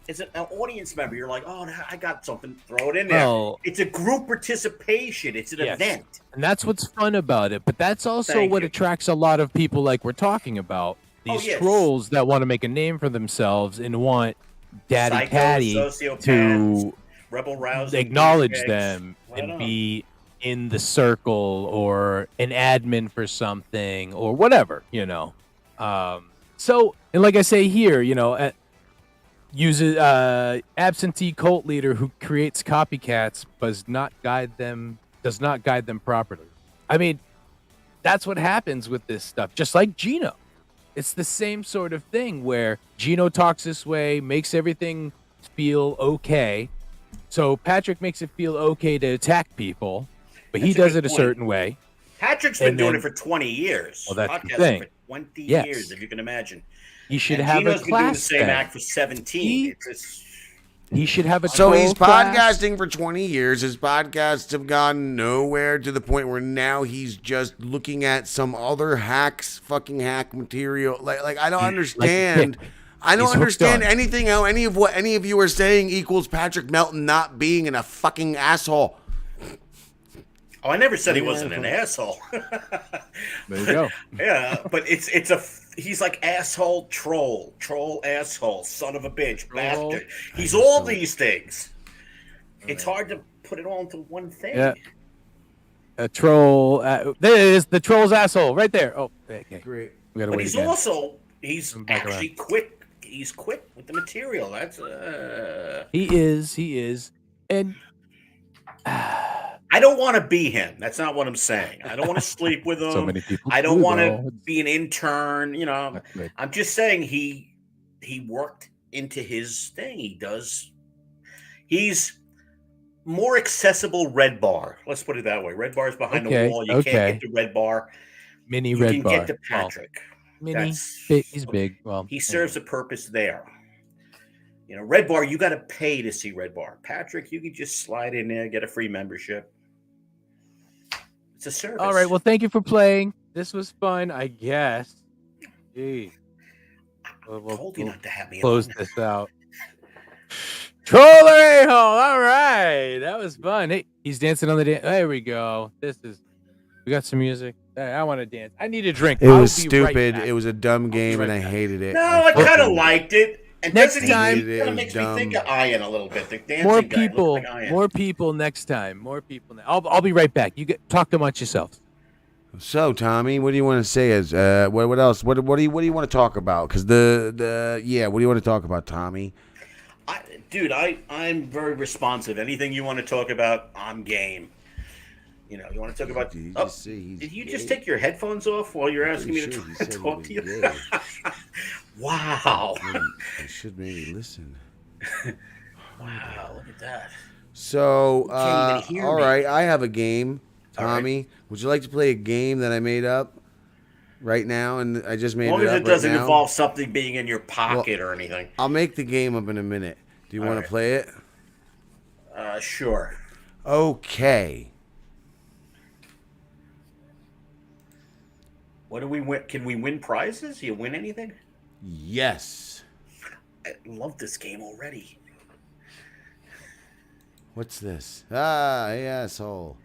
[SPEAKER 10] as an audience member. You're like, oh, I got something, throw it in there. Oh. It's a group participation. It's an event.
[SPEAKER 2] And that's what's fun about it. But that's also what attracts a lot of people like we're talking about. These trolls that want to make a name for themselves and want Daddy Patty to
[SPEAKER 10] rebel rousing,
[SPEAKER 2] acknowledge them and be in the circle or an admin for something or whatever, so, and like I say here, uses absentee cult leader who creates copycats does not guide them properly. I mean, that's what happens with this stuff. Just like Gino, it's the same sort of thing where Gino talks this way, makes everything feel okay. So Patrick makes it feel okay to attack people. But he does it a certain way.
[SPEAKER 10] Patrick's been doing it for 20 years.
[SPEAKER 2] Well, that's the thing.
[SPEAKER 10] For 20 years, if you can imagine.
[SPEAKER 2] He should have
[SPEAKER 10] Gino's
[SPEAKER 2] a class.
[SPEAKER 10] Been doing the same act for 17.
[SPEAKER 2] He should have a
[SPEAKER 1] So he's
[SPEAKER 2] class.
[SPEAKER 1] podcasting for 20 years. His podcasts have gone nowhere to the point where now he's just looking at some other fucking hack material. Like I don't understand. I don't
[SPEAKER 2] He's hooked
[SPEAKER 1] understand
[SPEAKER 2] on.
[SPEAKER 1] anything how any of you are saying equals Patrick Melton not being a fucking asshole.
[SPEAKER 10] Oh, I never said he wasn't an asshole.
[SPEAKER 2] There you go.
[SPEAKER 10] Yeah, but he's like asshole, troll, asshole, son of a bitch, bastard. He's all these things. It's hard to put it all into one thing.
[SPEAKER 2] Yeah. A troll. There it is. The troll's asshole right there. Oh, okay.
[SPEAKER 1] Great.
[SPEAKER 2] We gotta
[SPEAKER 10] But
[SPEAKER 2] wait
[SPEAKER 10] he's
[SPEAKER 2] again.
[SPEAKER 10] he's
[SPEAKER 2] back
[SPEAKER 10] actually quick. He's quick with the material. That's
[SPEAKER 2] He is, and
[SPEAKER 10] I don't want to be him. That's not what I'm saying. I don't want to sleep with him.
[SPEAKER 2] so many people.
[SPEAKER 10] I don't
[SPEAKER 2] do,
[SPEAKER 10] want
[SPEAKER 2] though.
[SPEAKER 10] to be an intern. You know, I'm just saying he worked into his thing. He's more accessible Red Bar. Let's put it that way. Red Bar is behind the wall. You can't get to Red Bar.
[SPEAKER 2] Mini
[SPEAKER 10] you
[SPEAKER 2] Red
[SPEAKER 10] can
[SPEAKER 2] Bar.
[SPEAKER 10] get to Patrick.
[SPEAKER 2] Mini. He's big. Well,
[SPEAKER 10] he serves a purpose there. You know, Red Bar, you got to pay to see Red Bar. Patrick, you can just slide in there, get a free membership. It's a service.
[SPEAKER 2] All right. Well, thank you for playing. This was fun, I guess. Gee.
[SPEAKER 10] I told you not to have me
[SPEAKER 2] close
[SPEAKER 10] on.
[SPEAKER 2] this out. Troller a-hole. All right. That was fun. Hey, he's dancing on the dance. There we go. We got some music. Hey, I want to dance. I need a drink.
[SPEAKER 1] It
[SPEAKER 2] I'll
[SPEAKER 1] was
[SPEAKER 2] be
[SPEAKER 1] stupid.
[SPEAKER 2] right back.
[SPEAKER 1] It was a dumb game, and I hated it.
[SPEAKER 10] No, I kind of liked it. And
[SPEAKER 2] Next
[SPEAKER 10] doesn't
[SPEAKER 2] time-
[SPEAKER 10] he kind of makes me think of Ian a little bit. The dancing
[SPEAKER 2] More
[SPEAKER 10] guy looks
[SPEAKER 2] people.
[SPEAKER 10] like Ian.
[SPEAKER 2] More people next time. More people. I'll be right back. You talk amongst yourselves.
[SPEAKER 1] So, Tommy, what do you want to say? As what else? What do you want to talk about? Because what do you want to talk about, Tommy?
[SPEAKER 10] I'm very responsive. Anything you want to talk about, I'm game. You know, you want to talk about. Did you just take your headphones off while you're asking me to talk to you? Wow.
[SPEAKER 1] I should maybe listen.
[SPEAKER 10] Wow, look at that.
[SPEAKER 1] So,
[SPEAKER 10] can't even hear
[SPEAKER 1] all
[SPEAKER 10] me.
[SPEAKER 1] right, I have a game, Tommy. Would you like to play a game that I made up right now? And I just made
[SPEAKER 10] As long
[SPEAKER 1] it
[SPEAKER 10] as
[SPEAKER 1] up
[SPEAKER 10] it doesn't
[SPEAKER 1] right now?
[SPEAKER 10] involve something being in your pocket or anything.
[SPEAKER 1] I'll make the game up in a minute. Do you want to play it?
[SPEAKER 10] Sure.
[SPEAKER 1] Okay.
[SPEAKER 10] What do we win? Can we win prizes? You win anything?
[SPEAKER 1] Yes.
[SPEAKER 10] I love this game already.
[SPEAKER 1] What's this? Hey, asshole.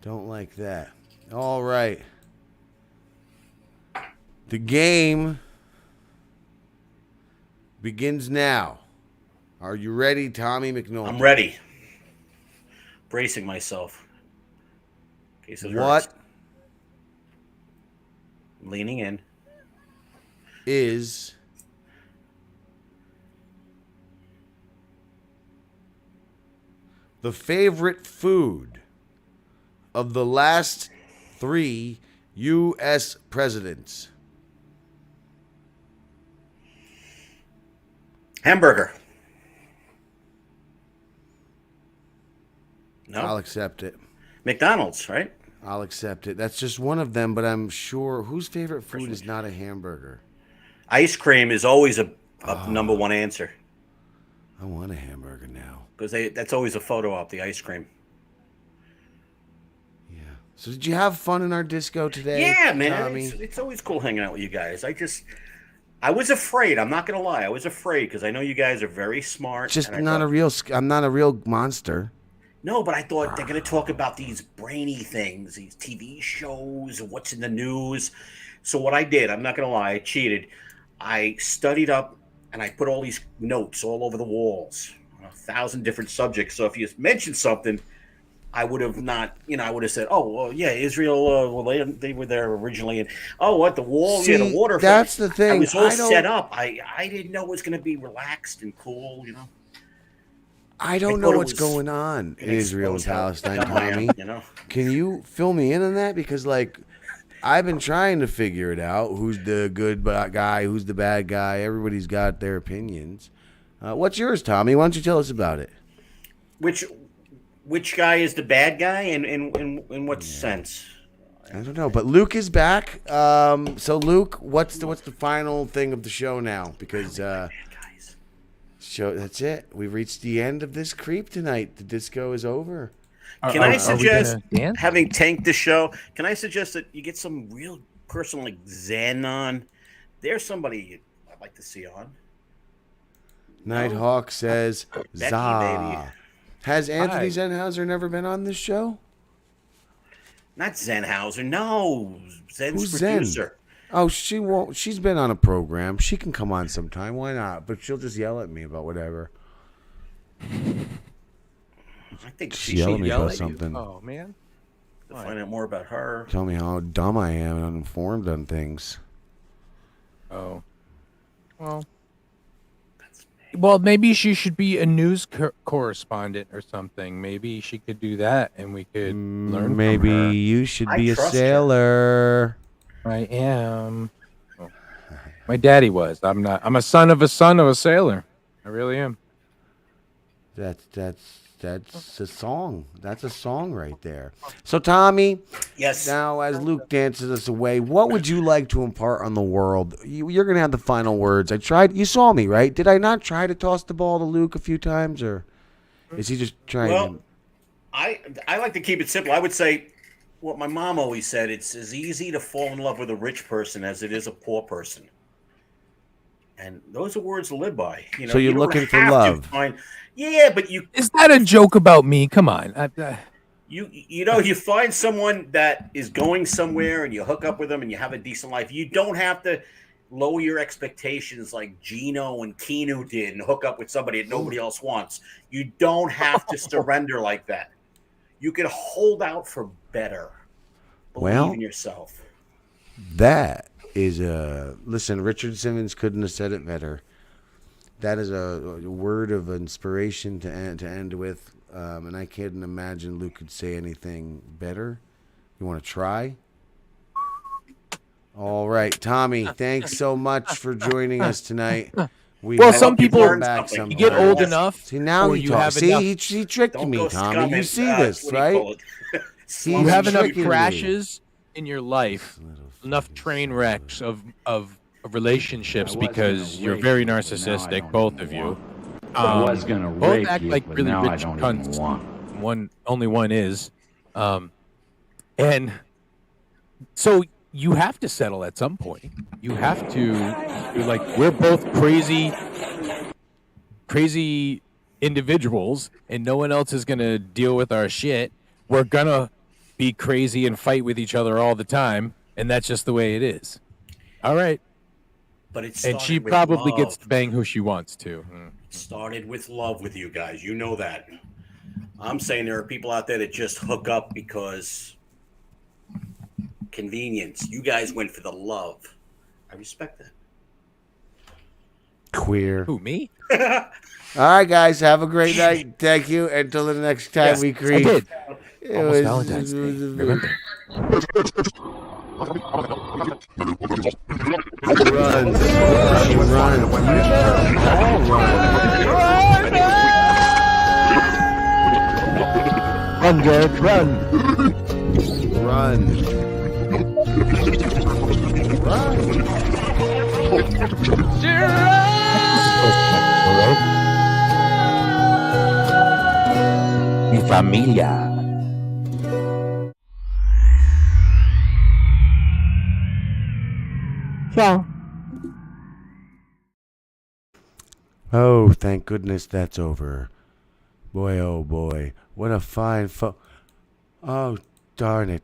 [SPEAKER 1] Don't like that. All right. The game begins now. Are you ready, Tommy McNaughton?
[SPEAKER 10] I'm ready. Bracing myself. In case it hurts.
[SPEAKER 1] What
[SPEAKER 10] I'm leaning in.
[SPEAKER 1] is the favorite food of the last 3 U.S. presidents?
[SPEAKER 10] Hamburger. No.
[SPEAKER 1] I'll accept it.
[SPEAKER 10] McDonald's, right?
[SPEAKER 1] I'll accept it. That's just one of them, but I'm sure whose favorite food is not a hamburger?
[SPEAKER 10] Ice cream is always a number one answer.
[SPEAKER 1] I want a hamburger now.
[SPEAKER 10] Because that's always a photo op, the ice cream.
[SPEAKER 1] So did you have fun in our disco today?
[SPEAKER 10] Yeah, man.
[SPEAKER 1] Tommy?
[SPEAKER 10] It's always cool hanging out with you guys. I was afraid. I'm not gonna lie. I was afraid because I know you guys are very smart.
[SPEAKER 1] Just
[SPEAKER 10] and
[SPEAKER 1] not I'm not a real monster.
[SPEAKER 10] No, but I thought they're gonna talk about these brainy things, these TV shows, and what's in the news. So what I did, I'm not gonna lie, I cheated. I studied up and I put all these notes all over the walls on 1,000 different subjects. So if you mentioned something, I would have not, I would have said, oh, well, yeah, Israel, well, they were there originally. And, oh, what, the wall?
[SPEAKER 1] See,
[SPEAKER 10] yeah, the water.
[SPEAKER 1] that's the thing.
[SPEAKER 10] I was all
[SPEAKER 1] I don't-
[SPEAKER 10] set up. I didn't know it was going to be relaxed and cool,
[SPEAKER 1] I don't
[SPEAKER 10] I
[SPEAKER 1] know
[SPEAKER 10] thought it
[SPEAKER 1] what's
[SPEAKER 10] was
[SPEAKER 1] going on in Israel and
[SPEAKER 10] expose how
[SPEAKER 1] Palestine,
[SPEAKER 10] dumb I am,
[SPEAKER 1] Tommy. Can you fill me in on that? Because, I've been trying to figure it out. Who's the good guy? Who's the bad guy? Everybody's got their opinions. What's yours, Tommy? Why don't you tell us about it?
[SPEAKER 10] Which guy is the bad guy and in what sense?
[SPEAKER 1] I don't know, but Luke is back. So Luke, what's the final thing of the show now? Because that's it. We've reached the end of this creep tonight. The disco is over.
[SPEAKER 10] Can I suggest, having tanked the show, can I suggest that you get some real person like Zen on? There's somebody I'd like to see on.
[SPEAKER 1] Nighthawk says,
[SPEAKER 10] Becky,
[SPEAKER 1] Za.
[SPEAKER 10] baby.
[SPEAKER 1] Has Anthony
[SPEAKER 2] Hi.
[SPEAKER 1] Zenhauser never been on this show?
[SPEAKER 10] Not Zenhauser. No. Zen's
[SPEAKER 1] Who's Zen?
[SPEAKER 10] producer.
[SPEAKER 1] Oh, she won't. She's been on a program. She can come on sometime. Why not? But she'll just yell at me about whatever.
[SPEAKER 10] I think
[SPEAKER 1] She
[SPEAKER 10] she
[SPEAKER 1] yell at
[SPEAKER 10] should
[SPEAKER 1] me
[SPEAKER 10] yell
[SPEAKER 1] about
[SPEAKER 10] at you
[SPEAKER 1] something.
[SPEAKER 2] Oh man.
[SPEAKER 10] to find out more about her.
[SPEAKER 1] Tell me how dumb I am and uninformed on things.
[SPEAKER 2] Oh. Well, maybe she should be a news correspondent or something. Maybe she could do that, and we could learn.
[SPEAKER 1] Maybe
[SPEAKER 2] from her.
[SPEAKER 1] you should
[SPEAKER 10] I
[SPEAKER 1] be a
[SPEAKER 10] trust her.
[SPEAKER 1] sailor.
[SPEAKER 2] I am. Oh. My daddy was. I'm not. I'm a son of a sailor. I really am.
[SPEAKER 1] That's a song. That's a song right there. So Tommy,
[SPEAKER 10] Yes.
[SPEAKER 1] now as Luke dances us away, what would you like to impart on the world? You're gonna have the final words. I tried. You saw me, right? Did I not try to toss the ball to Luke a few times, or is he just trying
[SPEAKER 10] Well,
[SPEAKER 1] to?
[SPEAKER 10] I like to keep it simple. I would say what my mom always said: it's as easy to fall in love with a rich person as it is a poor person. And those are words to live by. You know,
[SPEAKER 1] So you're
[SPEAKER 10] you don't
[SPEAKER 1] looking for
[SPEAKER 10] have to
[SPEAKER 1] love.
[SPEAKER 10] Yeah, but you
[SPEAKER 2] Is that a joke about me? Come on.
[SPEAKER 10] you find someone that is going somewhere and you hook up with them and you have a decent life. You don't have to lower your expectations like Gino and Keanu did and hook up with somebody that nobody else wants. You don't have to surrender like that. You can hold out for better. Believe in yourself.
[SPEAKER 1] That is a listen. Richard Simmons couldn't have said it better. That is a word of inspiration to end with, and I can't imagine Luke could say anything better. You want to try? All right, Tommy. Thanks so much for joining us tonight.
[SPEAKER 2] Well, some people
[SPEAKER 1] you
[SPEAKER 2] you get old enough.
[SPEAKER 1] See now
[SPEAKER 2] or
[SPEAKER 1] he
[SPEAKER 2] you
[SPEAKER 1] talks.
[SPEAKER 2] have
[SPEAKER 1] See,
[SPEAKER 2] enough,
[SPEAKER 1] he tricked
[SPEAKER 10] Don't
[SPEAKER 1] me,
[SPEAKER 10] go
[SPEAKER 1] Tommy.
[SPEAKER 10] scumming.
[SPEAKER 1] You see
[SPEAKER 10] That's
[SPEAKER 1] this,
[SPEAKER 10] what do you
[SPEAKER 1] right?
[SPEAKER 10] call it?
[SPEAKER 2] you have enough
[SPEAKER 1] tricking me.
[SPEAKER 2] crashes in your life, enough train wrecks of relationships because you're very narcissistic, both of you.
[SPEAKER 7] I was gonna
[SPEAKER 2] both
[SPEAKER 7] rape
[SPEAKER 2] act
[SPEAKER 7] you,
[SPEAKER 2] like
[SPEAKER 7] but
[SPEAKER 2] really
[SPEAKER 7] now I
[SPEAKER 2] rich
[SPEAKER 7] don't even
[SPEAKER 2] cunts. Only one is, and so you have to settle at some point. You have to. You're like, we're both crazy individuals, and no one else is gonna deal with our shit. We're gonna be crazy and fight with each other all the time, and that's just the way it is. All right.
[SPEAKER 10] But it
[SPEAKER 2] And she
[SPEAKER 10] started with
[SPEAKER 2] probably
[SPEAKER 10] love.
[SPEAKER 2] gets to bang who she wants to.
[SPEAKER 10] It started with love with you guys. You know that. I'm saying there are people out there that just hook up because convenience. You guys went for the love. I respect that.
[SPEAKER 1] Queer.
[SPEAKER 2] Who, me?
[SPEAKER 1] All right, guys. Have a great night. Thank you. Until the next time we creep.
[SPEAKER 2] I did.
[SPEAKER 1] It
[SPEAKER 2] Almost
[SPEAKER 1] was-
[SPEAKER 2] Valentine's Day. Remember?
[SPEAKER 1] Run.
[SPEAKER 2] Run, Garrett, run. Mi familia. Ciao.
[SPEAKER 1] Oh, thank goodness that's over. Boy, oh boy. What a fine Oh, darn it.